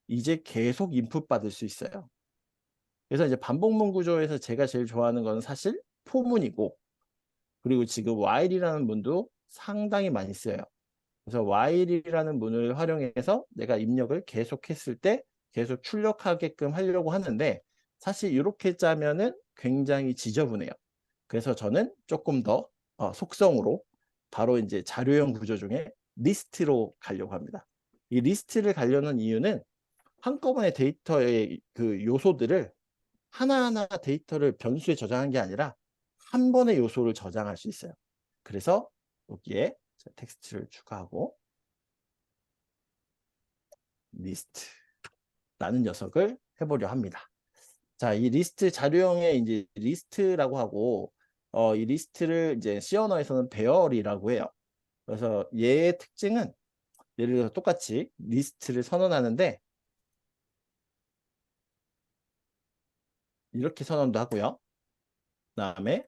이제 계속 인풋 받을 수 있어요. 그래서 이제 반복문 구조에서 제가 제일 좋아하는 건 사실 포문이고 그리고 지금 while이라는 문도 상당히 많이 써요. 그래서 while이라는 문을 활용해서 내가 입력을 계속했을 때 계속 출력하게끔 하려고 하는데 사실 이렇게 짜면은 굉장히 지저분해요. 그래서 저는 조금 더 속성으로 바로 이제 자료형 구조 중에 리스트로 가려고 합니다. 이 리스트를 가려는 이유는 한꺼번에 데이터의 그 요소들을 하나하나 데이터를 변수에 저장한 게 아니라 한 번의 요소를 저장할 수 있어요. 그래서 여기에 텍스트를 추가하고 리스트라는 녀석을 해보려 합니다. 자, 이 리스트 자료형의 이제 리스트라고 하고 이 리스트를 이제 C 언어에서는 배열이라고 해요. 그래서 얘의 특징은 예를 들어서 똑같이 리스트를 선언하는데 이렇게 선언도 하고요. 그다음에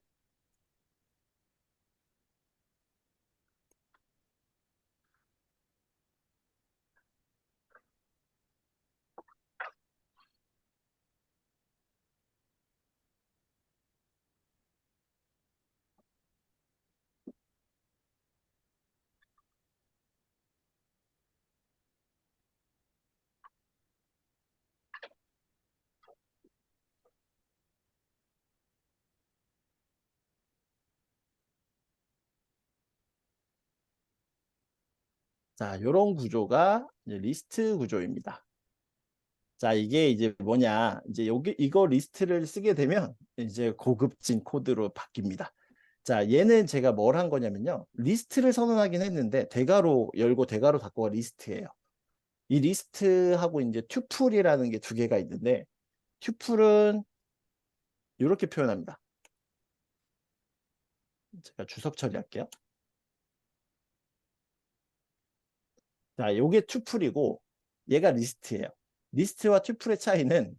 자, 이런 구조가 이제 리스트 구조입니다. 자, 이게 이제 뭐냐? 이제 여기 이거 리스트를 쓰게 되면 이제 고급진 코드로 바뀝니다. 자, 얘는 제가 뭘 한 거냐면요. 리스트를 선언하긴 했는데 대괄호 열고 대괄호 닫고가 리스트예요. 이 리스트하고 이제 튜플이라는 게 두 개가 있는데 튜플은 이렇게 표현합니다. 제가 주석 처리할게요. 자, 요게 튜플이고 얘가 리스트예요. 리스트와 튜플의 차이는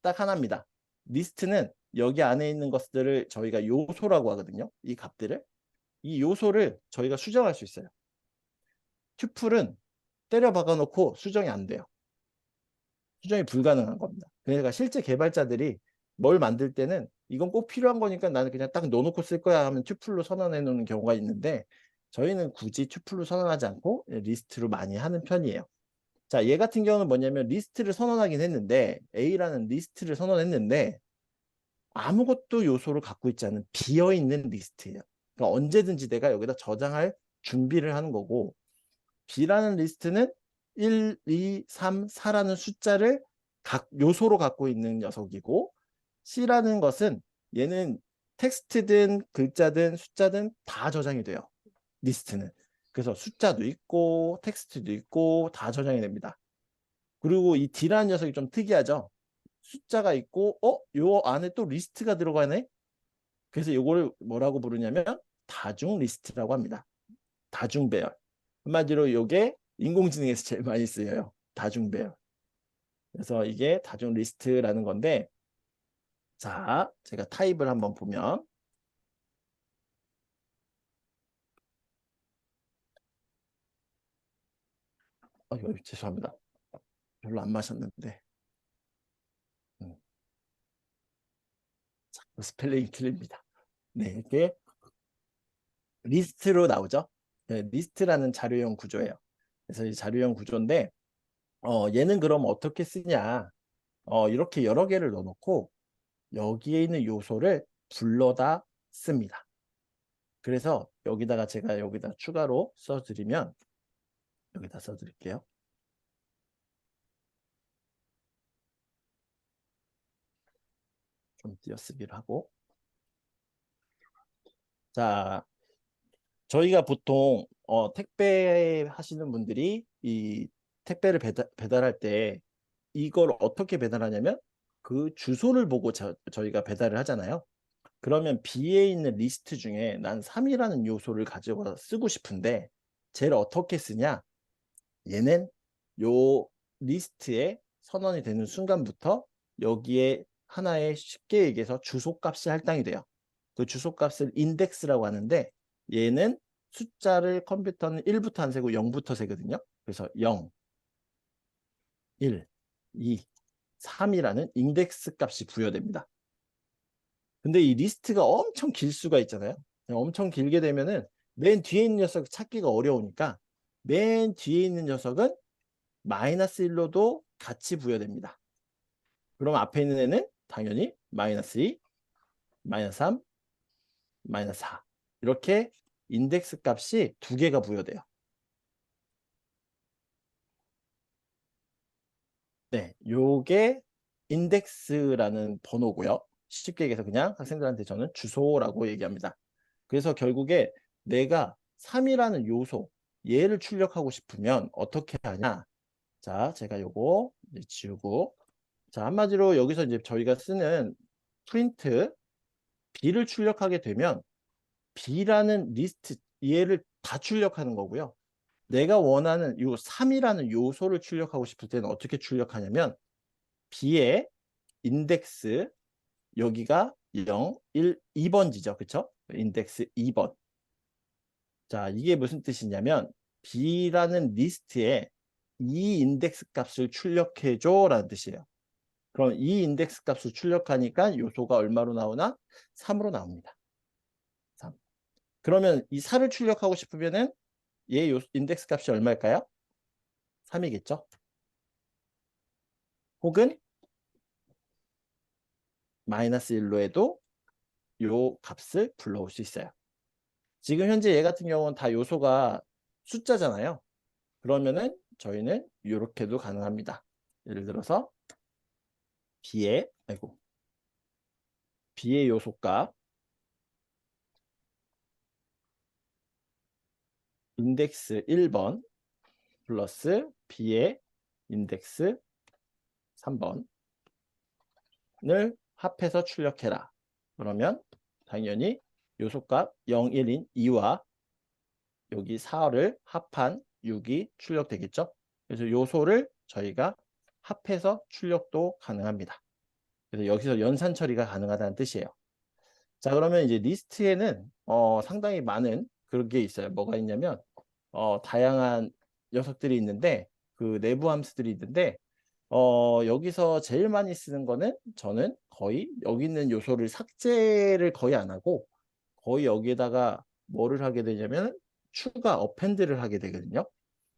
딱 하나입니다. 리스트는 여기 안에 있는 것들을 저희가 요소라고 하거든요. 이 값들을. 이 요소를 저희가 수정할 수 있어요. 튜플은 때려 박아 놓고 수정이 안 돼요. 수정이 불가능한 겁니다. 그러니까 실제 개발자들이 뭘 만들 때는 이건 꼭 필요한 거니까 나는 그냥 딱 넣어놓고 쓸 거야 하면 튜플로 선언해 놓는 경우가 있는데 저희는 굳이 튜플로 선언하지 않고 리스트로 많이 하는 편이에요. 자, 얘 같은 경우는 뭐냐면 리스트를 선언하긴 했는데 A라는 리스트를 선언했는데 아무것도 요소를 갖고 있지 않은 비어있는 리스트예요. 그러니까 언제든지 내가 여기다 저장할 준비를 하는 거고, B라는 리스트는 1, 2, 3, 4라는 숫자를 각 요소로 갖고 있는 녀석이고, C라는 것은 얘는 텍스트든 글자든 숫자든 다 저장이 돼요. 리스트는. 그래서 숫자도 있고 텍스트도 있고 다 저장이 됩니다. 그리고 이 D라는 녀석이 좀 특이하죠. 숫자가 있고 요 안에 또 리스트가 들어가네. 그래서 이거를 뭐라고 부르냐면 다중 리스트라고 합니다. 다중 배열. 한마디로 이게 인공지능에서 제일 많이 쓰여요. 다중 배열. 그래서 이게 다중 리스트라는 건데, 자, 제가 타입을 한번 보면, 죄송합니다. 별로 안 마셨는데. 자꾸 스펠링이 틀립니다. 네, 이게 리스트로 나오죠. 네, 리스트라는 자료형 구조예요. 그래서 이 자료형 구조인데, 얘는 그럼 어떻게 쓰냐? 이렇게 여러 개를 넣어놓고 여기에 있는 요소를 불러다 씁니다. 그래서 여기다가 제가 여기다 추가로 써드리면, 여기다 써드릴게요. 좀 띄어쓰기를 하고. 자, 저희가 보통 택배 하시는 분들이 이 택배를 배달할 때 이걸 어떻게 배달하냐면 그 주소를 보고 저희가 배달을 하잖아요. 그러면 B에 있는 리스트 중에 난 3이라는 요소를 가지고 쓰고 싶은데 쟤를 어떻게 쓰냐? 얘는 요 리스트에 선언이 되는 순간부터 여기에 하나의 쉽게 얘기해서 주소값이 할당이 돼요. 그 주소값을 인덱스라고 하는데 얘는 숫자를 컴퓨터는 1부터 안 세고 0부터 세거든요. 그래서 0, 1, 2, 3이라는 인덱스 값이 부여됩니다. 근데 이 리스트가 엄청 길 수가 있잖아요. 엄청 길게 되면은 맨 뒤에 있는 녀석 찾기가 어려우니까 맨 뒤에 있는 녀석은 마이너스 1로도 같이 부여됩니다. 그럼 앞에 있는 애는 당연히 마이너스 2, 마이너스 3, 마이너스 4 이렇게 인덱스 값이 두 개가 부여돼요. 네, 요게 인덱스라는 번호고요. 쉽게 얘기해서 그냥 학생들한테 저는 주소라고 얘기합니다. 그래서 결국에 내가 3이라는 요소, 얘를 출력하고 싶으면 어떻게 하냐? 자, 제가 요거 이제 지우고, 자, 한마디로 여기서 이제 저희가 쓰는 프린트 B를 출력하게 되면 B라는 리스트 얘를 다 출력하는 거고요. 내가 원하는 요 3이라는 요소를 출력하고 싶을 때는 어떻게 출력하냐면 B의 인덱스 여기가 0, 1, 2번지죠. 그쵸? 인덱스 2번. 자, 이게 무슨 뜻이냐면 B라는 리스트에 이 인덱스 값을 출력해줘 라는 뜻이에요. 그럼 이 인덱스 값을 출력하니까 요소가 얼마로 나오나? 3으로 나옵니다. 3. 그러면 이 4를 출력하고 싶으면은 얘 인덱스 값이 얼마일까요? 3이겠죠? 혹은 마이너스 1로 해도 요 값을 불러올 수 있어요. 지금 현재 얘 같은 경우는 다 요소가 숫자잖아요. 그러면은 저희는 이렇게도 가능합니다. 예를 들어서 B의 요소값 인덱스 1번 플러스 B의 인덱스 3번을 합해서 출력해라. 그러면 당연히 요소값 0, 1인 2와 여기 4를 합한 6이 출력되겠죠. 그래서 요소를 저희가 합해서 출력도 가능합니다. 그래서 여기서 연산 처리가 가능하다는 뜻이에요. 자, 그러면 이제 리스트에는 상당히 많은 그런 게 있어요. 뭐가 있냐면 다양한 녀석들이 있는데 그 내부 함수들이 있는데 여기서 제일 많이 쓰는 거는 저는 거의 여기 있는 요소를 삭제를 거의 안 하고 거의 여기에다가 뭐를 하게 되냐면 추가 어펜드를 하게 되거든요.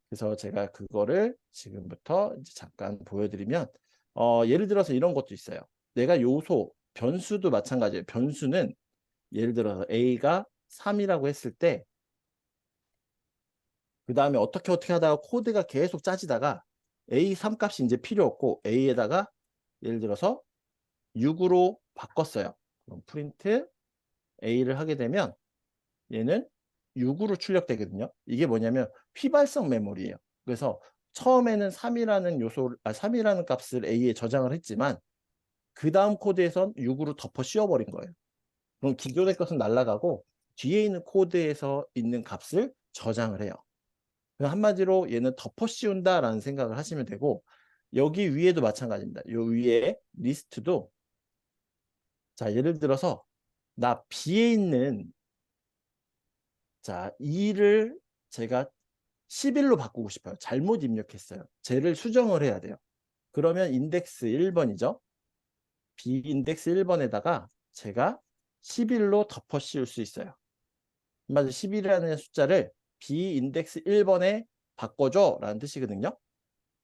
그래서 제가 그거를 지금부터 이제 잠깐 보여드리면 예를 들어서 이런 것도 있어요. 내가 요소 변수도 마찬가지예요. 변수는 예를 들어서 A가 3이라고 했을 때 그 다음에 어떻게 하다가 코드가 계속 짜지다가 A 3 값이 이제 필요 없고 A에다가 예를 들어서 6으로 바꿨어요. 그럼 프린트 A를 하게 되면 얘는 6으로 출력되거든요. 이게 뭐냐면 휘발성 메모리예요. 그래서 처음에는 3이라는 값을 A에 저장을 했지만 그 다음 코드에선 6으로 덮어 씌워버린 거예요. 그럼 기존의 것은 날아가고 뒤에 있는 코드에서 있는 값을 저장을 해요. 한마디로 얘는 덮어 씌운다라는 생각을 하시면 되고 여기 위에도 마찬가지입니다. 요 위에 리스트도 자 예를 들어서 나 B에 있는 자 2를 제가 11로 바꾸고 싶어요. 잘못 입력했어요. 쟤를 수정을 해야 돼요. 그러면 인덱스 1번이죠. B 인덱스 1번에다가 제가 11로 덮어 씌울 수 있어요. 맞아 11이라는 숫자를 B 인덱스 1번에 바꿔줘 라는 뜻이거든요.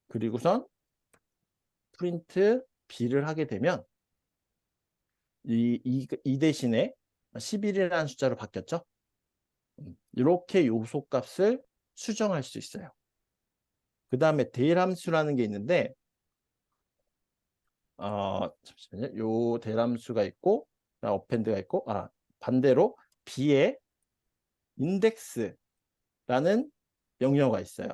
그리고선 프린트 B를 하게 되면 이 대신에 11이라는 숫자로 바뀌었죠. 이렇게 요소 값을 수정할 수 있어요. 그 다음에 델 함수라는 게 있는데 잠시만요. 요 델 함수가 있고 어펜드가 있고 반대로 B에 인덱스라는 명령어가 있어요.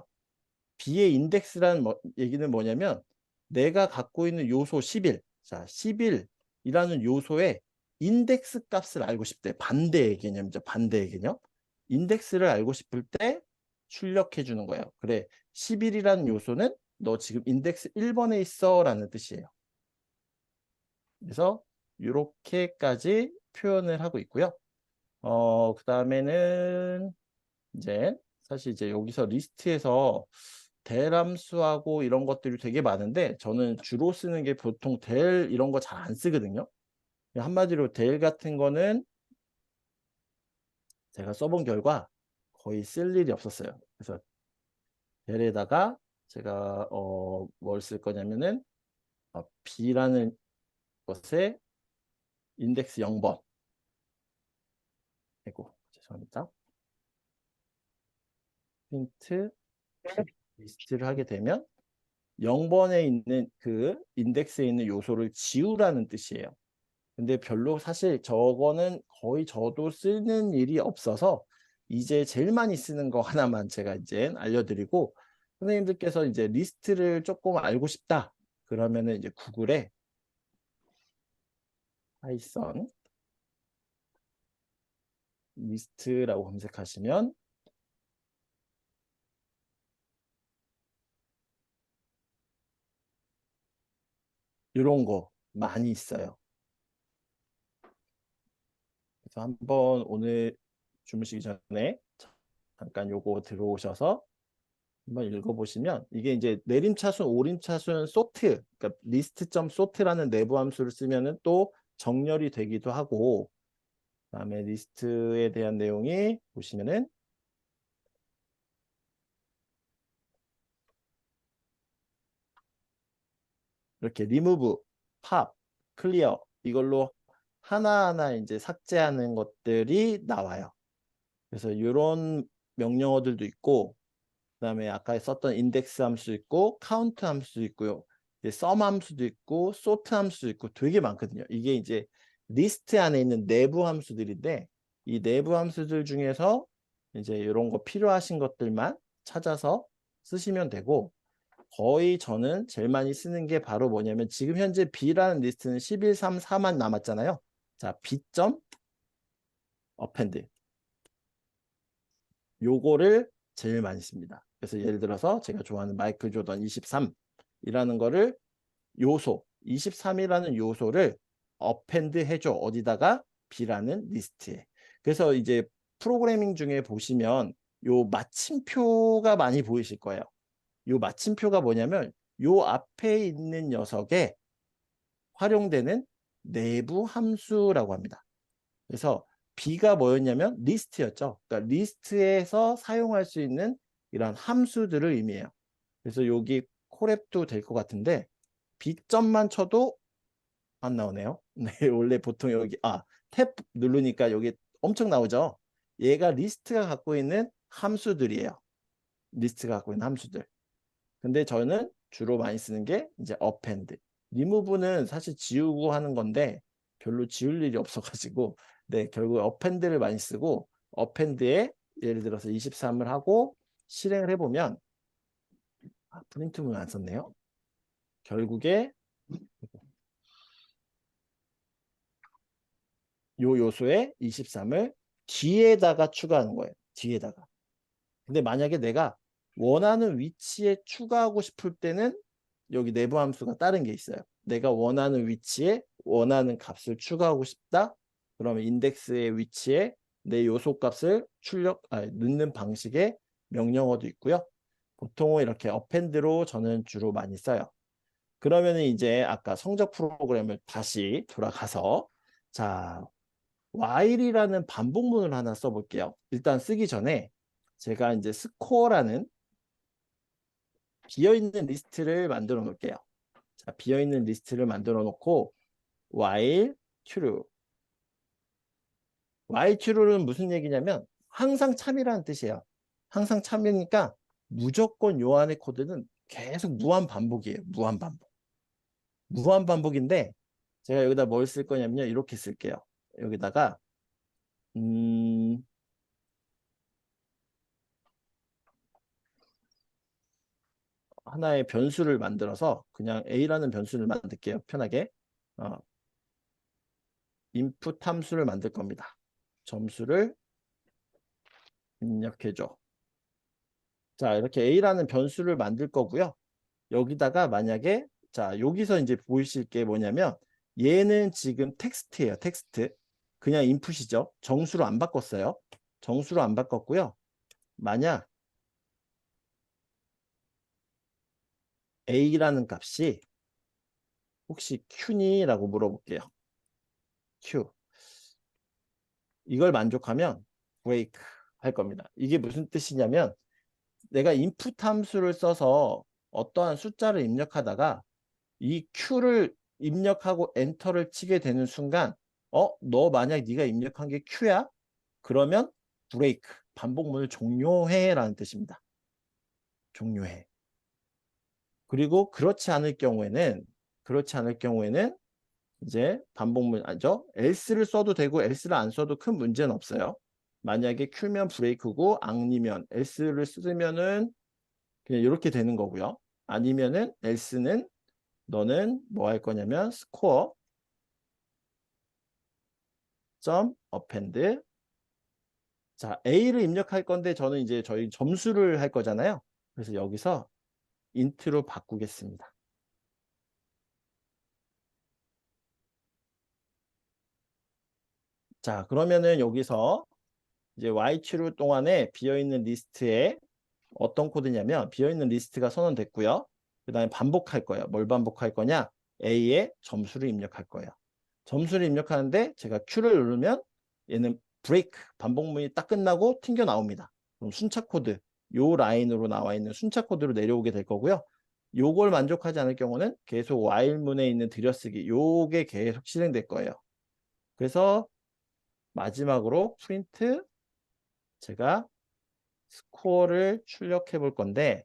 B의 인덱스라는 얘기는 뭐냐면 내가 갖고 있는 요소 11, 자 11이라는 요소의 인덱스 값을 알고 싶대. 반대의 개념이죠. 반대의 개념. 인덱스를 알고 싶을 때 출력해 주는 거예요. 그래 11이라는 요소는 너 지금 인덱스 1번에 있어 라는 뜻이에요. 그래서 이렇게까지 표현을 하고 있고요. 그 다음에는 이제 사실 이제 여기서 리스트에서 델 함수하고 이런 것들이 되게 많은데 저는 주로 쓰는 게 보통 델 이런 거 잘 안 쓰거든요. 한마디로 델 같은 거는 제가 써본 결과 거의 쓸 일이 없었어요. 그래서 델에다가 제가 뭘 쓸 거냐면은 B라는 것에 인덱스 0번 아이고 죄송합니다. 프린트 리스트를 하게 되면 0번에 있는 그 인덱스에 있는 요소를 지우라는 뜻이에요. 근데 별로 사실 저거는 거의 저도 쓰는 일이 없어서 이제 제일 많이 쓰는 거 하나만 제가 이제 알려드리고 선생님들께서 이제 리스트를 조금 알고 싶다 그러면은 이제 구글에 파이썬 리스트라고 검색하시면 이런 거 많이 있어요. 그래서 한번 오늘 주무시기 전에 잠깐 요거 들어오셔서 한번 읽어보시면 이게 이제 내림차순, 오림차순, 소트, 그러니까 list.sort라는 내부 함수를 쓰면은 또 정렬이 되기도 하고 그다음에 리스트에 대한 내용이 보시면은 이렇게 remove, pop, clear 이걸로 하나하나 이제 삭제하는 것들이 나와요. 그래서 이런 명령어들도 있고 그다음에 아까 썼던 인덱스 함수 있고 카운트 함수 있고요. 썸 함수도 있고 소트 함수도 있고 되게 많거든요. 이게 이제 리스트 안에 있는 내부 함수들인데 이 내부 함수들 중에서 이제 이런 거 필요하신 것들만 찾아서 쓰시면 되고 거의 저는 제일 많이 쓰는 게 바로 뭐냐면 지금 현재 B라는 리스트는 11, 3, 4만 남았잖아요. 자, B.append 요거를 제일 많이 씁니다. 그래서 예를 들어서 제가 좋아하는 마이클 조던 23이라는 거를 요소 23이라는 요소를 append 해줘. 어디다가 B라는 리스트에. 그래서 이제 프로그래밍 중에 보시면 요 마침표가 많이 보이실 거예요. 요 마침표가 뭐냐면 요 앞에 있는 녀석에 활용되는 내부 함수라고 합니다. 그래서 B가 뭐였냐면 리스트였죠. 그러니까 리스트에서 사용할 수 있는 이런 함수들을 의미해요. 그래서 여기 코랩도 될 것 같은데 B점만 쳐도 안 나오네요. 네, 원래 보통 여기 탭 누르니까 여기 엄청 나오죠. 얘가 리스트가 갖고 있는 함수들이에요. 리스트가 갖고 있는 함수들. 근데 저는 주로 많이 쓰는 게 이제 append. remove는 사실 지우고 하는 건데 별로 지울 일이 없어가지고 네, 결국 append를 많이 쓰고 append에 예를 들어서 23을 하고 실행을 해보면 프린트문 안 썼네요. 결국에 요 요소에 23을 뒤에다가 추가하는 거예요. 뒤에다가. 근데 만약에 내가 원하는 위치에 추가하고 싶을 때는 여기 내부 함수가 다른 게 있어요. 내가 원하는 위치에 원하는 값을 추가하고 싶다. 그러면 인덱스의 위치에 내 요소 값을 넣는 방식의 명령어도 있고요. 보통은 이렇게 append로 저는 주로 많이 써요. 그러면 이제 아까 성적 프로그램을 다시 돌아가서 자, while이라는 반복문을 하나 써볼게요. 일단 쓰기 전에 제가 이제 스코어라는 비어있는 리스트를 만들어 놓을게요. 자, 비어있는 리스트를 만들어 놓고 while true. while true는 무슨 얘기냐면 항상 참이라는 뜻이에요. 항상 참이니까 무조건 요 안의 코드는 계속 무한 반복이에요. 무한 반복. 무한 반복인데 제가 여기다 뭘 쓸 거냐면요. 이렇게 쓸게요. 여기다가 하나의 변수를 만들어서 그냥 A라는 변수를 만들게요. 편하게. 인풋 함수를 만들 겁니다. 점수를 입력해줘. 자, 이렇게 A라는 변수를 만들 거고요. 여기다가 만약에 자, 여기서 이제 보이실 게 뭐냐면 얘는 지금 텍스트예요. 텍스트. 그냥 인풋이죠. 정수로 안 바꿨어요. 정수로 안 바꿨고요. 만약 A라는 값이 혹시 Q니? 라고 물어볼게요. Q. 이걸 만족하면 break 할 겁니다. 이게 무슨 뜻이냐면 내가 input 함수를 써서 어떠한 숫자를 입력하다가 이 Q를 입력하고 엔터를 치게 되는 순간 너 만약 네가 입력한 게 Q야? 그러면 break, 반복문을 종료해 라는 뜻입니다. 종료해. 그리고 그렇지 않을 경우에는 이제 반복문 아니죠? else를 써도 되고 else를 안 써도 큰 문제는 없어요. 만약에 Q면 브레이크고 아니면 else를 쓰면은 그냥 이렇게 되는 거고요. 아니면은 else는 너는 뭐 할 거냐면 score 점 append 자 A를 입력할 건데 저는 이제 저희 점수를 할 거잖아요. 그래서 여기서 int로 바꾸겠습니다. 자 그러면은 여기서 이제 y7루 동안에 비어있는 리스트에 어떤 코드냐면 비어있는 리스트가 선언됐고요. 그 다음에 반복할 거예요. 뭘 반복할 거냐? A에 점수를 입력할 거예요. 점수를 입력하는데 제가 Q를 누르면 얘는 브레이크 반복문이 딱 끝나고 튕겨 나옵니다. 그럼 순차 코드 요 라인으로 나와 있는 순차 코드로 내려오게 될 거고요. 요걸 만족하지 않을 경우는 계속 while문에 있는 들여쓰기 요게 계속 실행될 거예요. 그래서 마지막으로 프린트 제가 스코어를 출력해 볼 건데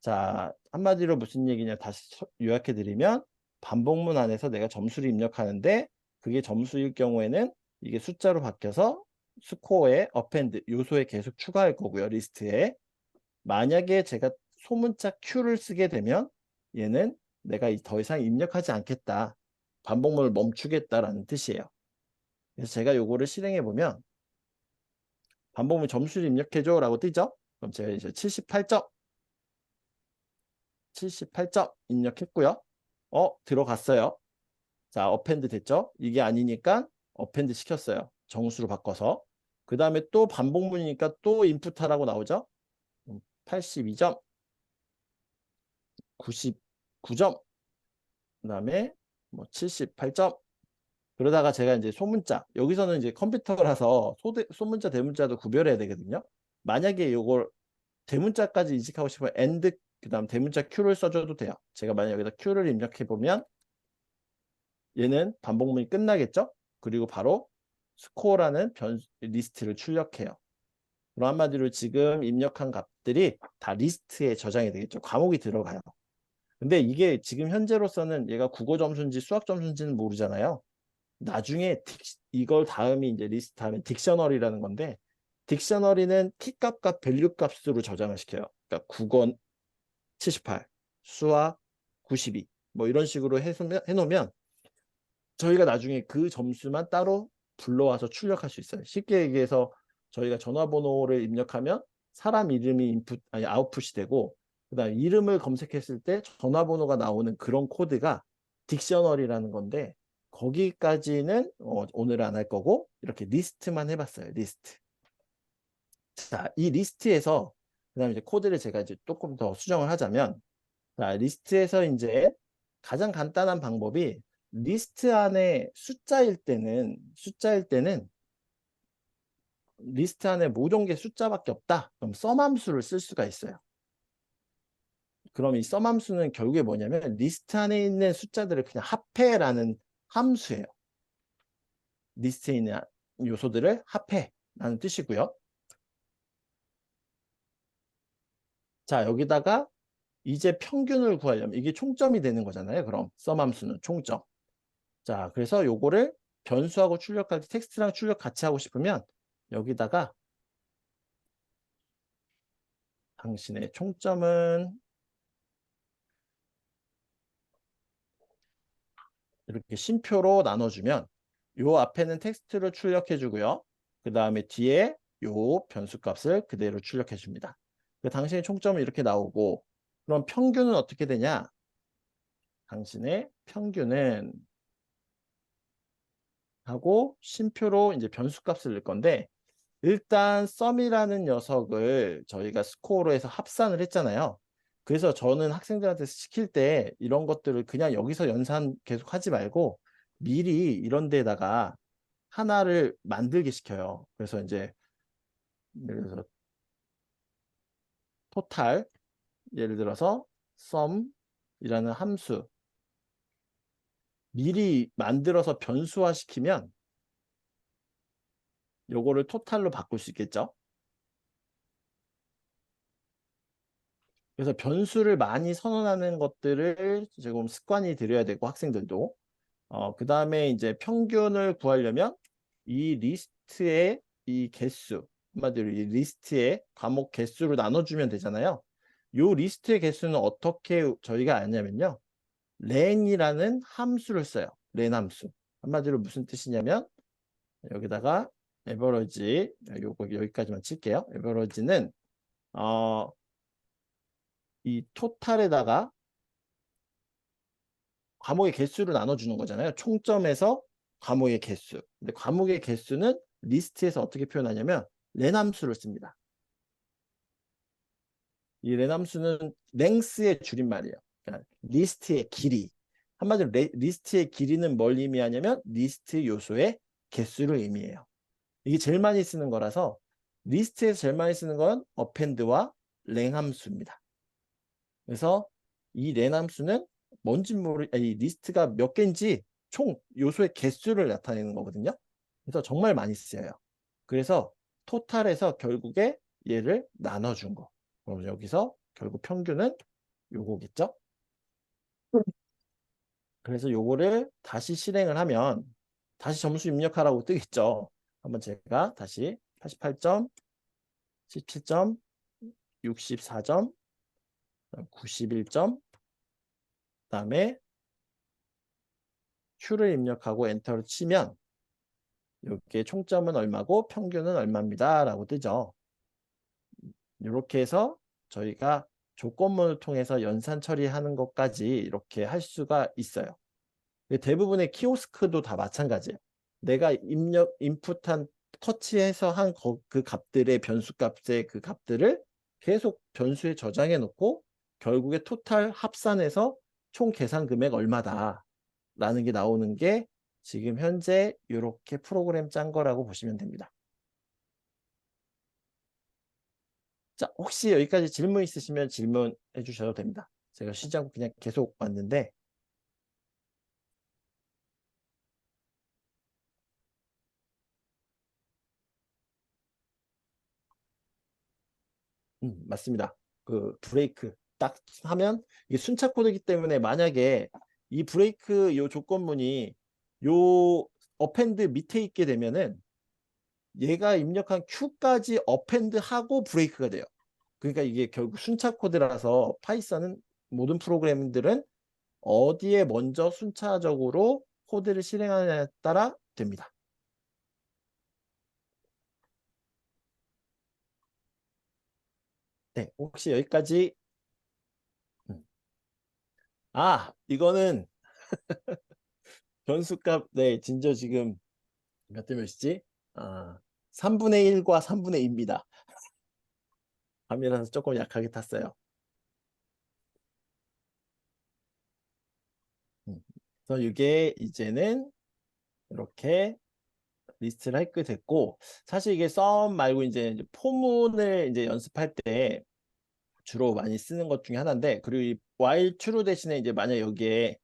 자 한마디로 무슨 얘기냐 다시 요약해 드리면 반복문 안에서 내가 점수를 입력하는데 그게 점수일 경우에는 이게 숫자로 바뀌어서 스코어에 append 요소에 계속 추가할 거고요. 리스트에 만약에 제가 소문자 Q를 쓰게 되면 얘는 내가 더 이상 입력하지 않겠다. 반복문을 멈추겠다라는 뜻이에요. 그래서 제가 요거를 실행해 보면 반복문 점수를 입력해줘 라고 뜨죠. 그럼 제가 이제 78점 입력했고요. 들어갔어요. 자, append 됐죠? 이게 아니니까 append 시켰어요. 정수로 바꿔서. 그 다음에 또 반복문이니까 또 인풋하라고 나오죠? 82점, 99점, 그 다음에 뭐 78점. 그러다가 제가 이제 소문자, 여기서는 이제 컴퓨터라서 소문자, 대문자도 구별해야 되거든요. 만약에 이걸 대문자까지 인식하고 싶으면 and, 그 다음 대문자 Q를 써줘도 돼요. 제가 만약 여기다 Q를 입력해 보면 얘는 반복문이 끝나겠죠? 그리고 바로 스코어라는 리스트를 출력해요. 그럼 한마디로 지금 입력한 값들이 다 리스트에 저장이 되겠죠. 과목이 들어가요. 근데 이게 지금 현재로서는 얘가 국어 점수인지 수학 점수인지는 모르잖아요. 나중에 이걸 다음이 이제 리스트 하면 딕셔너리라는 건데, 딕셔너리는 키값과 밸류 값으로 저장을 시켜요. 그러니까 국어 78, 수학 92, 뭐 이런 식으로 해놓으면 저희가 나중에 그 점수만 따로 불러와서 출력할 수 있어요. 쉽게 얘기해서 저희가 전화번호를 입력하면 사람 이름이 아웃풋이 되고, 그다음 이름을 검색했을 때 전화번호가 나오는 그런 코드가 딕셔너리라는 건데, 거기까지는 오늘 안 할 거고 이렇게 리스트만 해봤어요. 리스트. 자, 이 리스트에서 그다음에 이제 코드를 제가 이제 조금 더 수정을 하자면, 자, 리스트에서 이제 가장 간단한 방법이 리스트 안에 숫자일 때는 리스트 안에 모든 게 숫자밖에 없다. 그럼 썸함수를 쓸 수가 있어요. 그럼 이 썸함수는 결국에 뭐냐면 리스트 안에 있는 숫자들을 그냥 합해라는 함수예요. 리스트에 있는 요소들을 합해라는 뜻이고요. 자, 여기다가 이제 평균을 구하려면 이게 총점이 되는 거잖아요. 그럼 썸함수는 총점. 자, 그래서 요거를 변수하고 출력할 때 텍스트랑 출력 같이 하고 싶으면 여기다가 당신의 총점은 이렇게 쉼표로 나눠주면 요 앞에는 텍스트를 출력해 주고요. 그 다음에 뒤에 요 변수값을 그대로 출력해 줍니다. 당신의 총점은 이렇게 나오고, 그럼 평균은 어떻게 되냐? 당신의 평균은 하고 쉼표로 이제 변수값을 넣을 건데, 일단 썸이라는 녀석을 저희가 스코어로 해서 합산을 했잖아요. 그래서 저는 학생들한테 시킬 때 이런 것들을 그냥 여기서 연산 계속 하지 말고 미리 이런 데다가 하나를 만들게 시켜요. 그래서 이제 예를 들어서 토탈, 예를 들어서 썸이라는 함수 미리 만들어서 변수화 시키면 요거를 토탈로 바꿀 수 있겠죠. 그래서 변수를 많이 선언하는 것들을 조금 습관이 들여야 되고, 학생들도 그 다음에 이제 평균을 구하려면 이 리스트의 이 개수, 한마디로 이 리스트의 과목 개수로 나눠주면 되잖아요. 요 리스트의 개수는 어떻게 저희가 아냐면요, 렌이라는 함수를 써요. 렌 함수. 한마디로 무슨 뜻이냐면 여기다가 에버러지, 요거 여기까지만 칠게요. 에버러지는 이 토탈에다가 과목의 개수를 나눠주는 거잖아요. 총점에서 과목의 개수. 근데 과목의 개수는 리스트에서 어떻게 표현하냐면 렌함수를 씁니다. 이 렌함수는 랭스의 줄임말이에요. 그러니까 리스트의 길이. 한마디로 리스트의 길이는 뭘 의미하냐면 리스트 요소의 개수를 의미해요. 이게 제일 많이 쓰는 거라서 리스트에서 제일 많이 쓰는 건 어펜드와 랭함수입니다. 그래서 이 렌함수는 이 리스트가 몇 개인지 총 요소의 개수를 나타내는 거거든요. 그래서 정말 많이 쓰여요. 그래서 토탈에서 결국에 얘를 나눠준 거. 그럼 여기서 결국 평균은 요거겠죠? 그래서 요거를 다시 실행을 하면 다시 점수 입력하라고 뜨겠죠. 한번 제가 다시 88점, 17점, 64점, 91점, 그다음에 Q를 입력하고 엔터를 치면 이렇게 총점은 얼마고 평균은 얼마입니다 라고 뜨죠. 이렇게 해서 저희가 조건문을 통해서 연산 처리하는 것까지 이렇게 할 수가 있어요. 대부분의 키오스크도 다 마찬가지예요. 내가 인풋한 터치해서 한 그 값들의 변수값의 그 값들을 계속 변수에 저장해 놓고 결국에 토탈 합산해서 총 계산 금액 얼마다 라는 게 나오는 게 지금 현재 이렇게 프로그램 짠 거라고 보시면 됩니다. 자, 혹시 여기까지 질문 있으시면 질문해 주셔도 됩니다. 제가 쉬지 않고 그냥 계속 왔는데 맞습니다. 그 브레이크 딱 하면 이게 순차 코드이기 때문에 만약에 이 브레이크 요 조건문이 요 어펜드 밑에 있게 되면은 얘가 입력한 Q까지 어펜드 하고 브레이크가 돼요. 그러니까 이게 결국 순차 코드라서 파이썬은 모든 프로그램들은 어디에 먼저 순차적으로 코드를 실행하느냐에 따라 됩니다. 네, 혹시 여기까지 이거는 변수값 네, 진저 지금 몇 대 몇이지? 3분의 1과 3분의 2입니다. 밤이라서 조금 약하게 탔어요. 그래서 이게 이제는 이렇게 리스트를 하게 됐고, 사실 이게 썸 말고 이제 포문을 이제 연습할 때 주로 많이 쓰는 것 중에 하나인데, 그리고 이 while true 대신에 이제 만약 여기에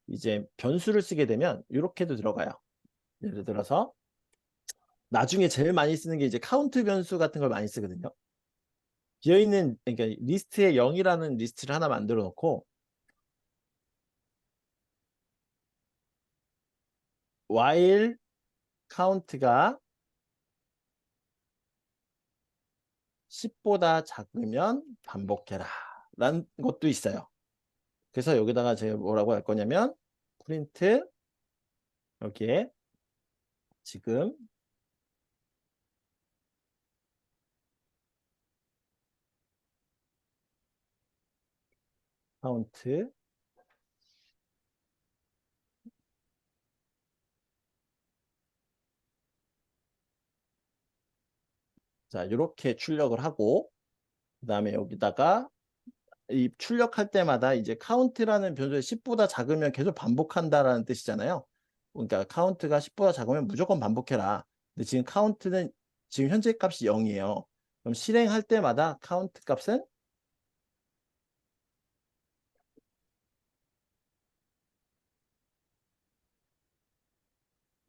이제 변수를 쓰게 되면 이렇게도 들어가요. 예를 들어서 나중에 제일 많이 쓰는 게 이제 카운트 변수 같은 걸 많이 쓰거든요. 비어있는 그러니까 리스트에 0이라는 리스트를 하나 만들어 놓고 while count가 10보다 작으면 반복해라 라는 것도 있어요. 그래서 여기다가 제가 뭐라고 할 거냐면 프린트 여기에 지금 count 자 이렇게 출력을 하고 그 다음에 여기다가 이 출력할 때마다 이제 count라는 변수에 10보다 작으면 계속 반복한다라는 뜻이잖아요. 그러니까 count가 10보다 작으면 무조건 반복해라. 근데 지금 count는 지금 현재 값이 0이에요. 그럼 실행할 때마다 count 값은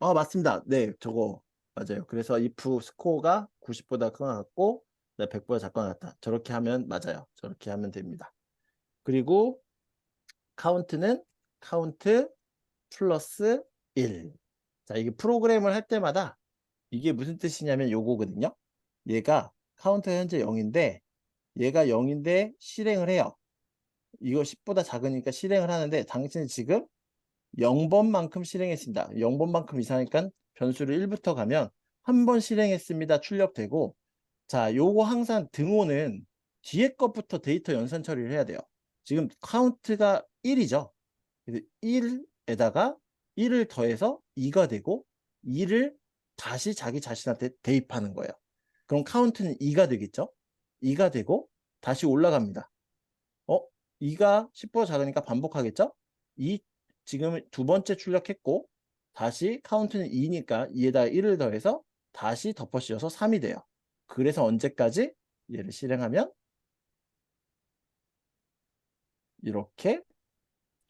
맞습니다. 네, 저거 맞아요. 그래서 if 스코어가 90보다 크거나 같고 100보다 작거나 같다. 저렇게 하면 맞아요. 저렇게 하면 됩니다. 그리고 count는 count 플러스 1. 자, 이게 프로그램을 할 때마다 이게 무슨 뜻이냐면 요거거든요. 얘가 카운터 현재 0인데 얘가 0인데 실행을 해요. 이거 10보다 작으니까 실행을 하는데 당신은 지금 0번만큼 실행했습니다. 0번만큼 이상하니까 변수를 1부터 가면 한 번 실행했습니다. 출력되고 자, 요거 항상 등호는 뒤에 것부터 데이터 연산 처리를 해야 돼요. 지금 카운트가 1이죠. 1에다가 1을 더해서 2가 되고 2를 다시 자기 자신한테 대입하는 거예요. 그럼 카운트는 2가 되겠죠? 2가 되고 다시 올라갑니다. 2가 10보다 작으니까 반복하겠죠? 2 지금 두 번째 출력했고 다시 카운트는 2니까 2에다가 1을 더해서 다시 덮어 씌워서 3이 돼요. 그래서 언제까지? 얘를 실행하면 이렇게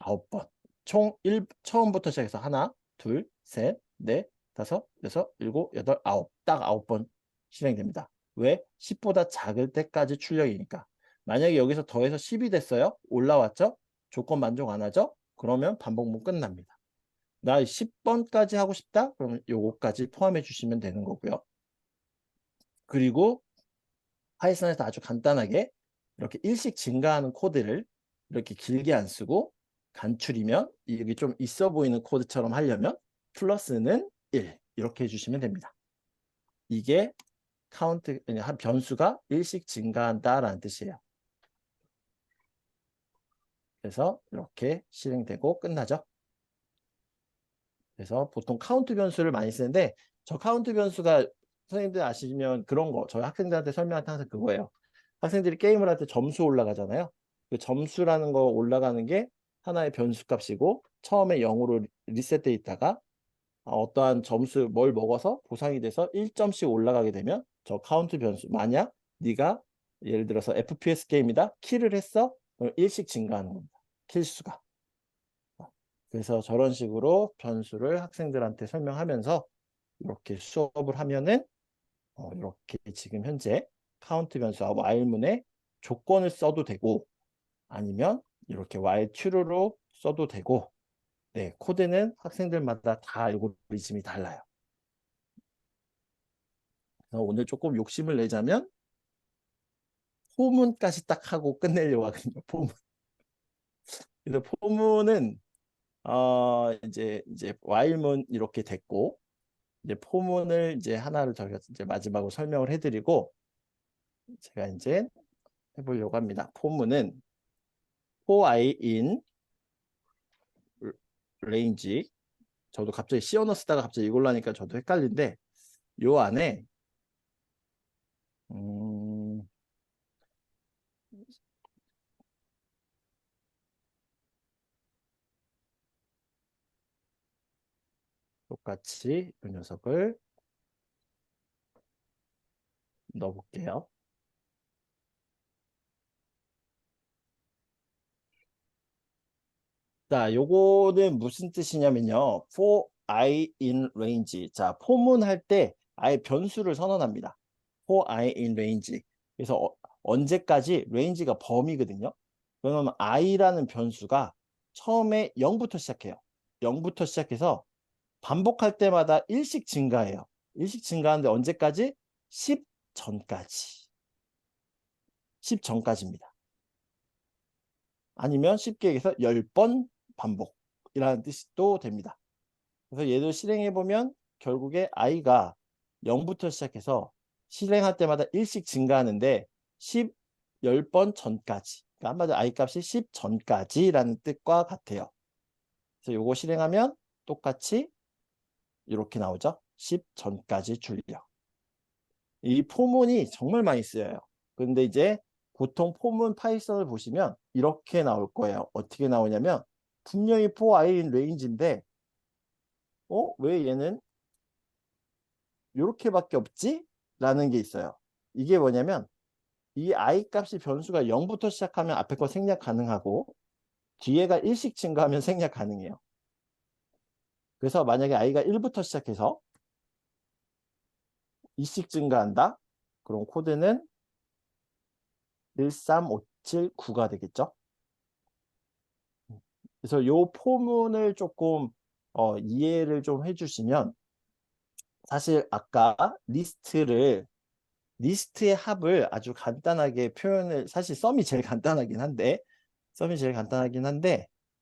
9번 총 처음부터 시작해서 하나, 둘, 셋, 넷, 다섯, 여섯, 일곱, 여덟, 아홉 딱 9번 실행됩니다. 왜? 10보다 작을 때까지 출력이니까. 만약에 여기서 더해서 10이 됐어요. 올라왔죠? 조건 만족 안 하죠? 그러면 반복문 끝납니다. 나 10번까지 하고 싶다? 그러면 요거까지 포함해 주시면 되는 거고요. 그리고 파이썬에서 아주 간단하게 이렇게 일씩 증가하는 코드를 이렇게 길게 안 쓰고 간출이면 여기 좀 있어 보이는 코드처럼 하려면 플러스는 1 이렇게 해주시면 됩니다. 이게 카운트 한 변수가 일씩 증가한다라는 뜻이에요. 그래서 이렇게 실행되고 끝나죠. 그래서 보통 카운트 변수를 많이 쓰는데 저 카운트 변수가 선생님들 아시면 그런 거 저희 학생들한테 설명할 때 항상 그거예요. 학생들이 게임을 할 때 점수 올라가잖아요. 그 점수라는 거 올라가는 게 하나의 변수 값이고 처음에 0으로 리셋돼 있다가 어떠한 점수 뭘 먹어서 보상이 돼서 1점씩 올라가게 되면 저 카운트 변수 만약 네가 예를 들어서 FPS 게임이다 킬을 했어 그럼 1씩 증가하는 겁니다. 킬수가. 그래서 저런 식으로 변수를 학생들한테 설명하면서 이렇게 수업을 하면은 이렇게 지금 현재 카운트 변수와 while문의 조건을 써도 되고 아니면 이렇게 while true로 써도 되고 네, 코드는 학생들마다 다 알고리즘이 달라요. 그래서 오늘 조금 욕심을 내자면 포문까지 딱 하고 끝내려고 하거든요. 포문. 그래서 포문은 이제 while문 이렇게 됐고 이제 포문을 이제 하나를 저희가 이제 마지막으로 설명을 해드리고 제가 이제 해보려고 합니다. 포문은 for i in range 저도 갑자기 C 언어 쓰다가 갑자기 이걸로 하니까 저도 헷갈린데 요 안에 똑같이 이 녀석을 넣어볼게요. 자, 요거는 무슨 뜻이냐면요. for i in range. 자, 포문할 때 아예 변수를 선언합니다. for i in range. 그래서 언제까지 range가 범위거든요. 그러면 i라는 변수가 처음에 0부터 시작해요. 0부터 시작해서 반복할 때마다 1씩 증가해요. 1씩 증가하는데 언제까지? 10 전까지. 10 전까지입니다. 아니면 쉽게 얘기해서 10번 반복이라는 뜻도 됩니다. 그래서 얘를 실행해 보면 결국에 i가 0부터 시작해서 실행할 때마다 1씩 증가하는데 10번 전까지. 그러니까 한마디로 i 값이 10 전까지라는 뜻과 같아요. 그래서 요거 실행하면 똑같이 이렇게 나오죠. 10 전까지 줄여. 이 포문이 정말 많이 쓰여요. 근데 이제 보통 포문 파이썬을 보시면 이렇게 나올 거예요. 어떻게 나오냐면 분명히 for i in range인데 왜 얘는 이렇게밖에 없지? 라는 게 있어요. 이게 뭐냐면 이 i 값이 변수가 0부터 시작하면 앞에 거 생략 가능하고 뒤에가 1씩 증가하면 생략 가능해요. 그래서 만약에 i가 1부터 시작해서 2씩 증가한다. 그럼 코드는 13579가 되겠죠. 그래서 요 포문을 조금 이해를 좀 해주시면 사실 아까 리스트의 합을 아주 간단하게 표현을 사실 썸이 제일 간단하긴 한데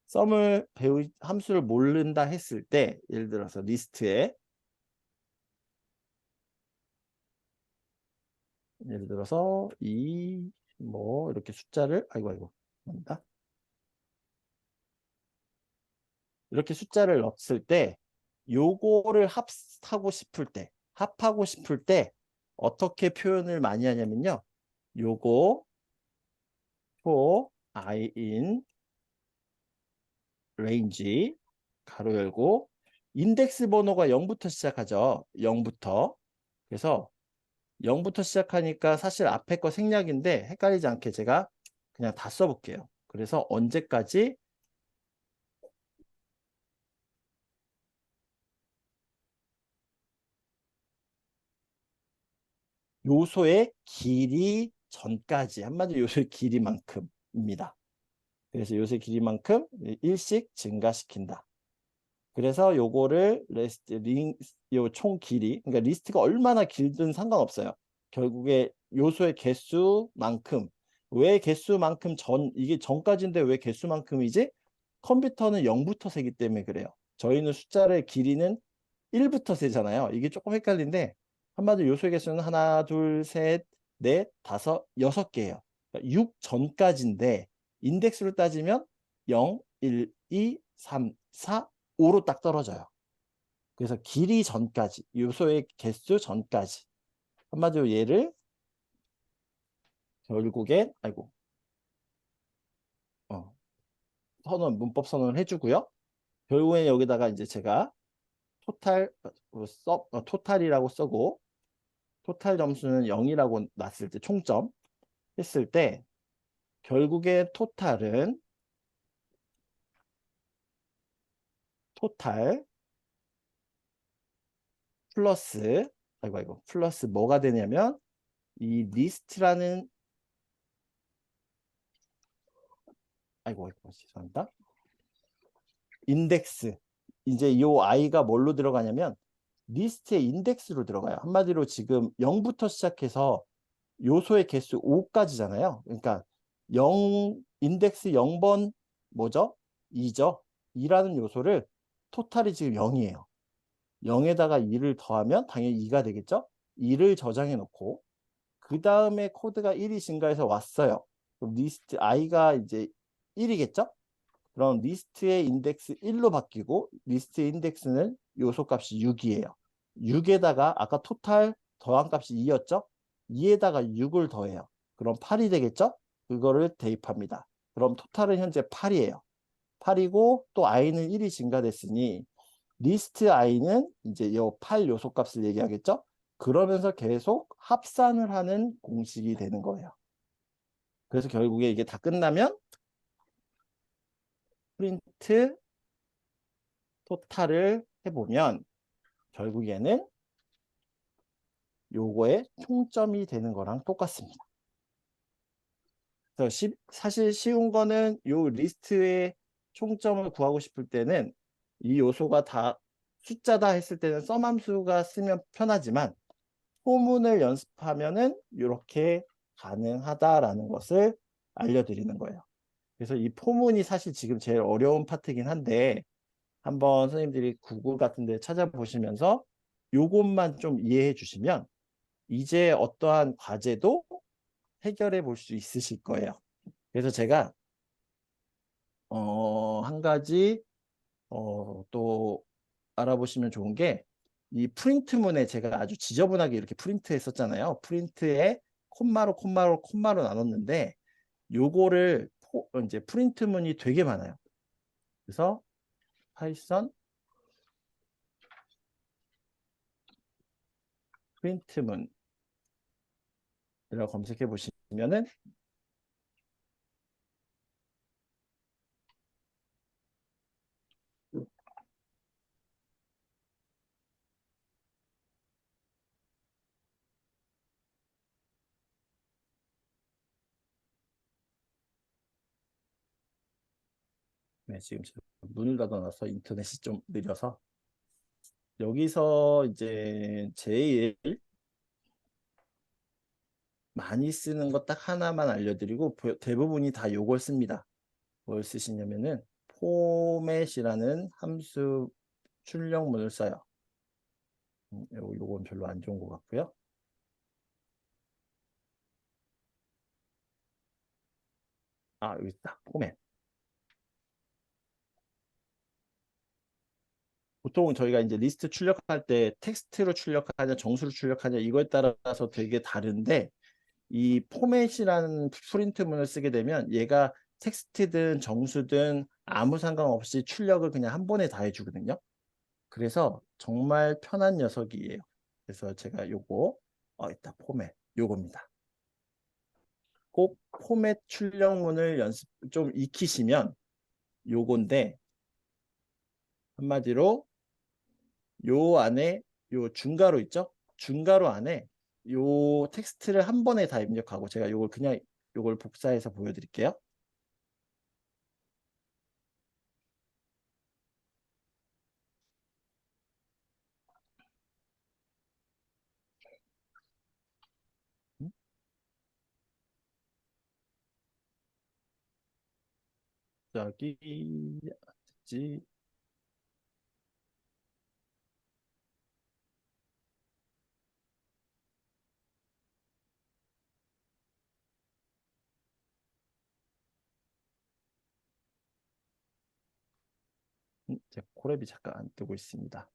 썸을 함수를 모른다 했을 때 예를 들어서 리스트에 예를 들어서 뭐 이렇게 숫자를 아이고 뭔다 이렇게 숫자를 넣었을 때 요거를 합하고 싶을 때 어떻게 표현을 많이 하냐면요. 요거 for i in range 가로 열고 인덱스 번호가 0부터 시작하죠. 0부터. 그래서 0부터 시작하니까 사실 앞에 거 생략인데 헷갈리지 않게 제가 그냥 다 써볼게요. 그래서 언제까지 요소의 길이 전까지 한마디로 요소의 길이만큼입니다. 그래서 요소의 길이만큼 1씩 증가시킨다. 그래서 요거를 요 총 길이 그러니까 리스트가 얼마나 길든 상관없어요. 결국에 요소의 개수만큼 왜 개수만큼 이게 전까지인데 왜 개수만큼이지? 컴퓨터는 0부터 세기 때문에 그래요. 저희는 숫자의 길이는 1부터 세잖아요. 이게 조금 헷갈린데 한마디로 요소의 개수는 하나, 둘, 셋, 넷, 다섯, 6개예요. 6 전까지인데 인덱스로 따지면 0, 1, 2, 3, 4, 5로 딱 떨어져요. 그래서 길이 전까지, 요소의 개수 전까지. 한마디로 얘를 결국엔 문법 선언을 해주고요. 결국엔 여기다가 이제 제가 토탈이라고 쓰고 토탈 점수는 0이라고 놨을 때 총점 했을 때 결국에 토탈은 토탈 플러스 플러스 뭐가 되냐면 이 리스트라는 아이고, 죄송합니다. 인덱스. 이제 이 i가 뭘로 들어가냐면 리스트의 인덱스로 들어가요. 한마디로 지금 0부터 시작해서 요소의 개수 5까지잖아요. 그러니까 0, 인덱스 0번 뭐죠? 2죠. 2라는 요소를 토탈이 지금 0이에요. 0에다가 2를 더하면 당연히 2가 되겠죠? 2를 저장해 놓고 그 다음에 코드가 1이 증가해서 왔어요. 그럼 리스트 i가 이제 1이겠죠? 그럼 리스트의 인덱스 1로 바뀌고 리스트의 인덱스는 요소 값이 6이에요. 6에다가 아까 토탈 더한 값이 2였죠? 2에다가 6을 더해요. 그럼 8이 되겠죠? 그거를 대입합니다. 그럼 토탈은 현재 8이에요. 8이고 또 i는 1이 증가됐으니 리스트 i는 이제 이 8 요소 값을 얘기하겠죠? 그러면서 계속 합산을 하는 공식이 되는 거예요. 그래서 결국에 이게 다 끝나면 프린트 토탈을 해보면 결국에는 요거의 총점이 되는 거랑 똑같습니다. 그래서 사실 쉬운 거는 요 리스트의 총점을 구하고 싶을 때는 이 요소가 다 숫자다 했을 때는 썸함수가 쓰면 편하지만 포문을 연습하면은 이렇게 가능하다라는 것을 알려드리는 거예요. 그래서 이 포문이 사실 지금 제일 어려운 파트긴 한데 한번 선생님들이 구글 같은 데 찾아보시면서 요것만 좀 이해해 주시면 이제 어떠한 과제도 해결해 볼 수 있으실 거예요. 그래서 제가 한 가지 또 알아보시면 좋은 게 이 프린트문에 제가 아주 지저분하게 이렇게 프린트 했었잖아요. 프린트에 콤마로 나눴는데 요거를 이제 프린트문이 되게 많아요. 그래서 파이썬 프린트문 이라고 검색해 보시면은 네, 지금 제가 문을 닫아놔서 인터넷이 좀 느려서 여기서 이제 제일 많이 쓰는 거 딱 하나만 알려드리고 대부분이 다 요걸 씁니다. 뭘 쓰시냐면은 포맷이라는 함수 출력문을 써요. 요건 별로 안 좋은 것 같고요. 여기 있다. 포맷. 보통 저희가 이제 리스트 출력할 때 텍스트로 출력하냐 정수로 출력하냐 이거에 따라서 되게 다른데 이 포맷이라는 프린트문을 쓰게 되면 얘가 텍스트든 정수든 아무 상관없이 출력을 그냥 한 번에 다 해주거든요. 그래서 정말 편한 녀석이에요. 그래서 제가 요거 있다 포맷 요겁니다. 꼭 포맷 출력문을 연습 좀 익히시면 요건데 한마디로 요 안에 요 중괄호 있죠? 중괄호 안에 요 텍스트를 한 번에 다 입력하고 제가 요걸 그냥 요걸 복사해서 보여드릴게요. 저기 지 제 코랩이 잠깐 안 뜨고 있습니다.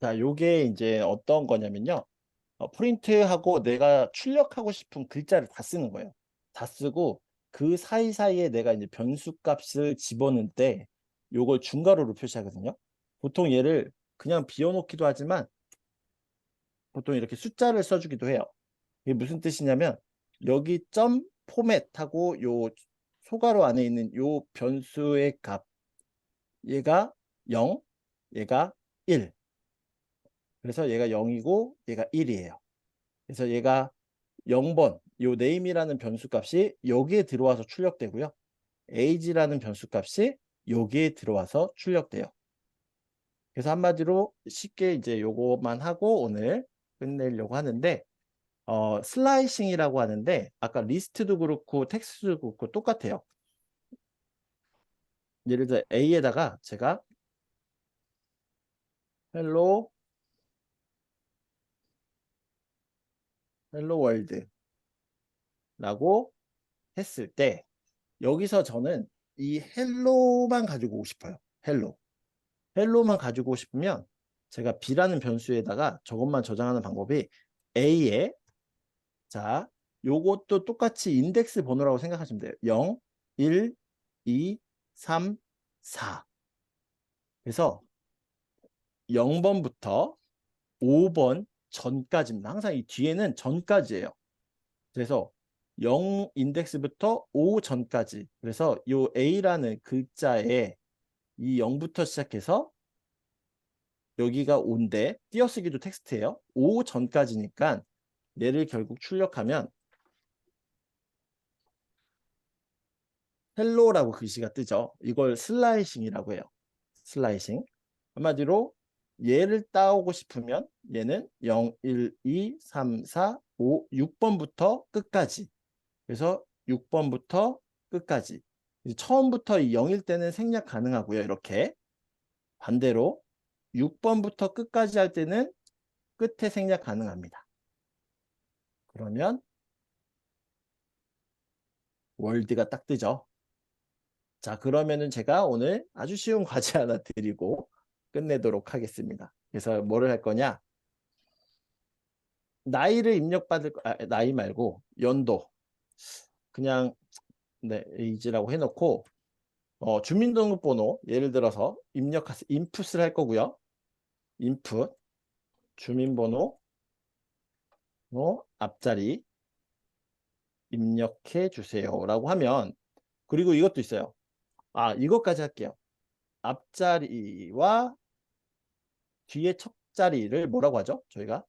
자, 요게 이제 어떤 거냐면요. 프린트하고 내가 출력하고 싶은 글자를 다 쓰는 거예요. 다 쓰고 그 사이사이에 내가 이제 변수 값을 집어넣을 때 요걸 중괄호로 표시하거든요. 보통 얘를 그냥 비워놓기도 하지만 보통 이렇게 숫자를 써주기도 해요. 이게 무슨 뜻이냐면 여기 점 포맷하고 요 소괄호 안에 있는 요 변수의 값 얘가 0 얘가 1. 그래서 얘가 0이고 얘가 1이에요. 그래서 얘가 0번 요 name이라는 변수 값이 여기에 들어와서 출력되고요. age라는 변수 값이 여기에 들어와서 출력돼요. 그래서 한마디로 쉽게 이제 요거만 하고 오늘 끝내려고 하는데 슬라이싱이라고 하는데 아까 리스트도 그렇고 텍스트도 그렇고 똑같아요. 예를 들어 A에다가 제가 헬로 월드 라고 했을 때 여기서 저는 이 헬로만 가지고 오고 싶어요. 헬로만 가지고 싶으면 제가 B라는 변수에다가 저것만 저장하는 방법이 A에 자 요것도 똑같이 인덱스 번호라고 생각하시면 돼요. 0, 1, 2, 3, 4 그래서 0번부터 5번 전까지입니다. 항상 이 뒤에는 전까지예요. 그래서 0 인덱스부터 5 전까지. 그래서 이 A라는 글자에 이 0부터 시작해서 여기가 5인데 띄어쓰기도 텍스트예요. 5 전까지니까 얘를 결국 출력하면 헬로라고 글씨가 뜨죠. 이걸 슬라이싱이라고 해요. 슬라이싱. 한마디로 얘를 따오고 싶으면 얘는 0, 1, 2, 3, 4, 5, 6번부터 끝까지. 그래서 6번부터 끝까지. 처음부터 이 0일 때는 생략 가능하고요. 이렇게. 반대로 6번부터 끝까지 할 때는 끝에 생략 가능합니다. 그러면 월드가 딱 뜨죠. 자, 그러면은 제가 오늘 아주 쉬운 과제 하나 드리고 끝내도록 하겠습니다. 그래서 뭐를 할 거냐? 나이를 입력받을 나이 말고 연도 그냥 네, 에이지라고 해놓고 주민등록번호 예를 들어서 입력해서 인풋을 할 거고요. 인풋 주민번호 앞자리 입력해 주세요라고 하면 그리고 이것도 있어요. 이것까지 할게요. 앞자리와 뒤에 첫 자리를 뭐라고 하죠? 저희가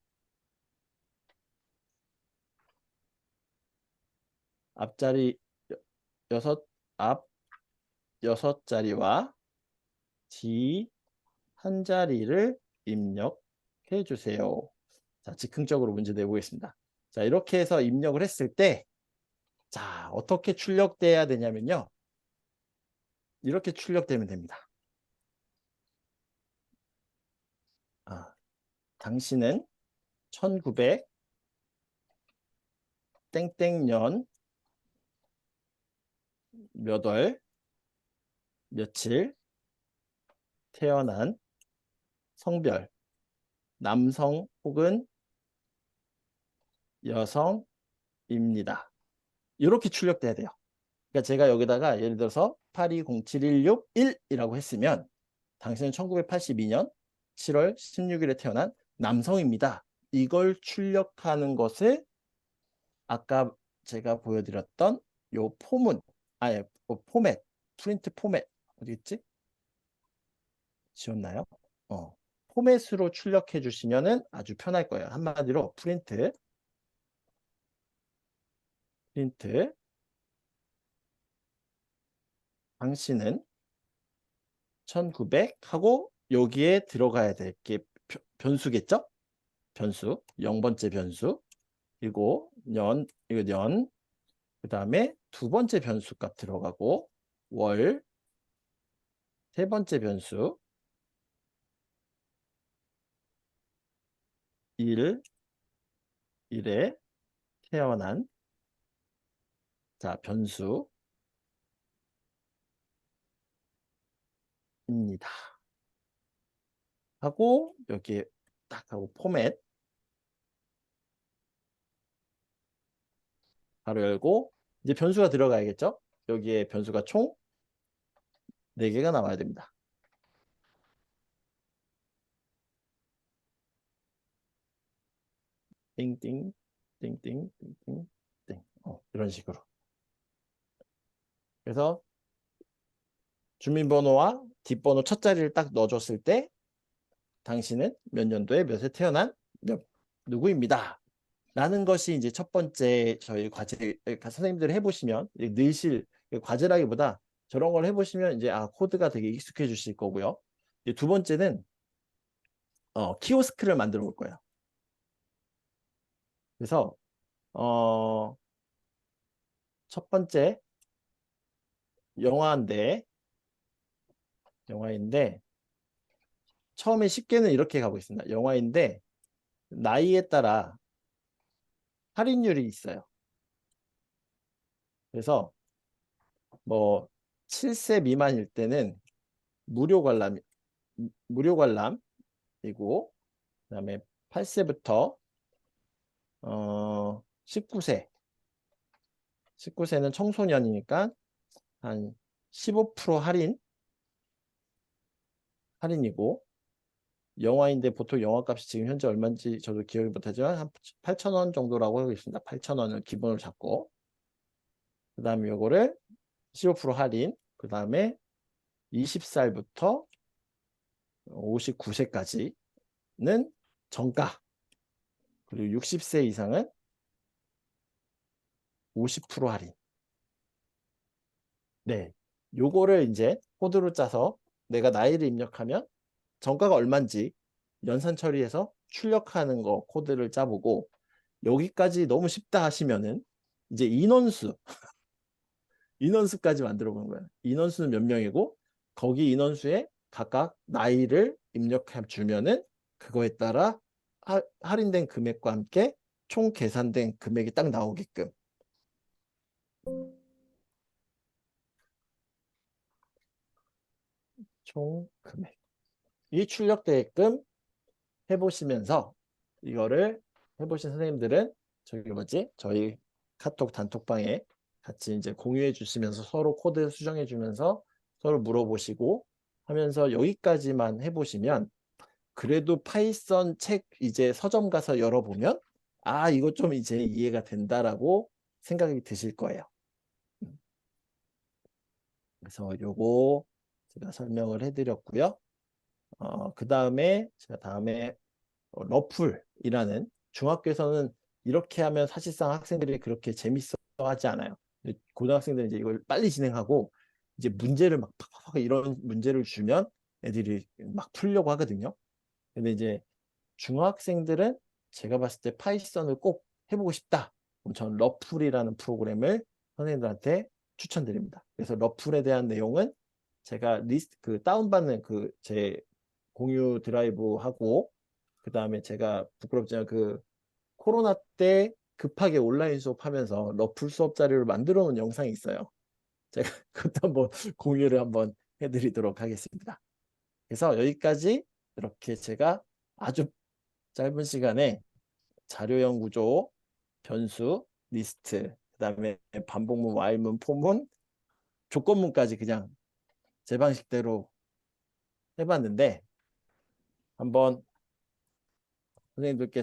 앞자리 여섯 앞 여섯 자리와 뒤 한 자리를 입력해 주세요. 자, 즉흥적으로 문제 내보겠습니다. 자, 이렇게 해서 입력을 했을 때, 자, 어떻게 출력돼야 되냐면요. 이렇게 출력되면 됩니다. 당신은 1900 땡땡년 몇 월 며칠 태어난 성별 남성 혹은 여성입니다. 이렇게 출력돼야 돼요. 그러니까 제가 여기다가 예를 들어서 8207161이라고 했으면 당신은 1982년 7월 16일에 태어난 남성입니다. 이걸 출력하는 것을 아까 제가 보여드렸던 요 포문, 포맷, 프린트 포맷 어디 있지? 지웠나요? 포맷으로 출력해 주시면은 아주 편할 거예요. 한마디로 프린트 당신은 1900 하고 여기에 들어가야 될 게 변수겠죠? 변수 0번째 변수 그리고 이거 년 그 다음에 두 번째 변수 값 들어가고 월 세 번째 변수 일에 태어난 자 변수입니다. 하고 여기에 딱 하고 포맷 바로 열고 이제 변수가 들어가야겠죠? 여기에 변수가 총 4개가 나와야 됩니다. 띵띵 띵띵 띵띵 띵 이런 식으로 그래서 주민번호와 뒷번호 첫 자리를 딱 넣어줬을 때 당신은 몇 년도에 몇에 태어난 누구입니다. 라는 것이 이제 첫 번째 저희 과제 선생님들이 해보시면 늘실 과제라기보다 저런 걸 해보시면 이제 코드가 되게 익숙해지실 거고요. 이제 두 번째는 키오스크를 만들어 볼 거예요. 그래서 첫 번째 영화인데 처음에 쉽게는 이렇게 가고 있습니다. 영화인데 나이에 따라 할인율이 있어요. 그래서 뭐 7세 미만일 때는 무료 관람이고 그다음에 8세부터 19세는 청소년이니까 한 15% 할인이고 영화인데 보통 영화값이 지금 현재 얼마인지 저도 기억이 못하지만 한 8,000원 정도라고 하고 있습니다. 8,000원을 기본으로 잡고 그 다음에 요거를 15% 할인 그 다음에 20살부터 59세까지는 정가 그리고 60세 이상은 50% 할인. 네, 요거를 이제 코드로 짜서 내가 나이를 입력하면 정가가 얼마인지 연산 처리해서 출력하는 거 코드를 짜보고 여기까지 너무 쉽다 하시면은 이제 인원수까지 만들어 보는 거예요. 인원수는 몇 명이고 거기 인원수에 각각 나이를 입력해 주면은 그거에 따라 할인된 금액과 함께 총 계산된 금액이 딱 나오게끔 총 금액이 출력되게끔 해보시면서 이거를 해보신 선생님들은 저희 카톡 단톡방에 같이 이제 공유해 주시면서 서로 코드 수정해 주면서 서로 물어보시고 하면서 여기까지만 해보시면 그래도 파이썬 책 이제 서점 가서 열어보면 이거 좀 이제 이해가 된다라고 생각이 드실 거예요. 그래서 요거 제가 설명을 해드렸고요. 그 다음에 제가 러플이라는 중학교에서는 이렇게 하면 사실상 학생들이 그렇게 재밌어 하지 않아요. 고등학생들은 이제 이걸 빨리 진행하고 이제 문제를 막 팍팍 이런 문제를 주면 애들이 막 풀려고 하거든요. 근데 이제 중학생들은 제가 봤을 때 파이썬을 꼭 해보고 싶다. 그럼 전 러플이라는 프로그램을 선생님들한테 추천드립니다. 그래서 러플에 대한 내용은 제가 다운받는 제 공유 드라이브 하고 그 다음에 제가 부끄럽지만 코로나 때 급하게 온라인 수업하면서 러플 수업 자료를 만들어 놓은 영상이 있어요. 제가 그것도 한번 공유를 한번 해드리도록 하겠습니다. 그래서 여기까지 이렇게 제가 아주 짧은 시간에 자료형 구조, 변수, 리스트, 그 다음에 반복문, while문, for문, 조건문까지 그냥 제 방식대로 해봤는데 한번 선생님들께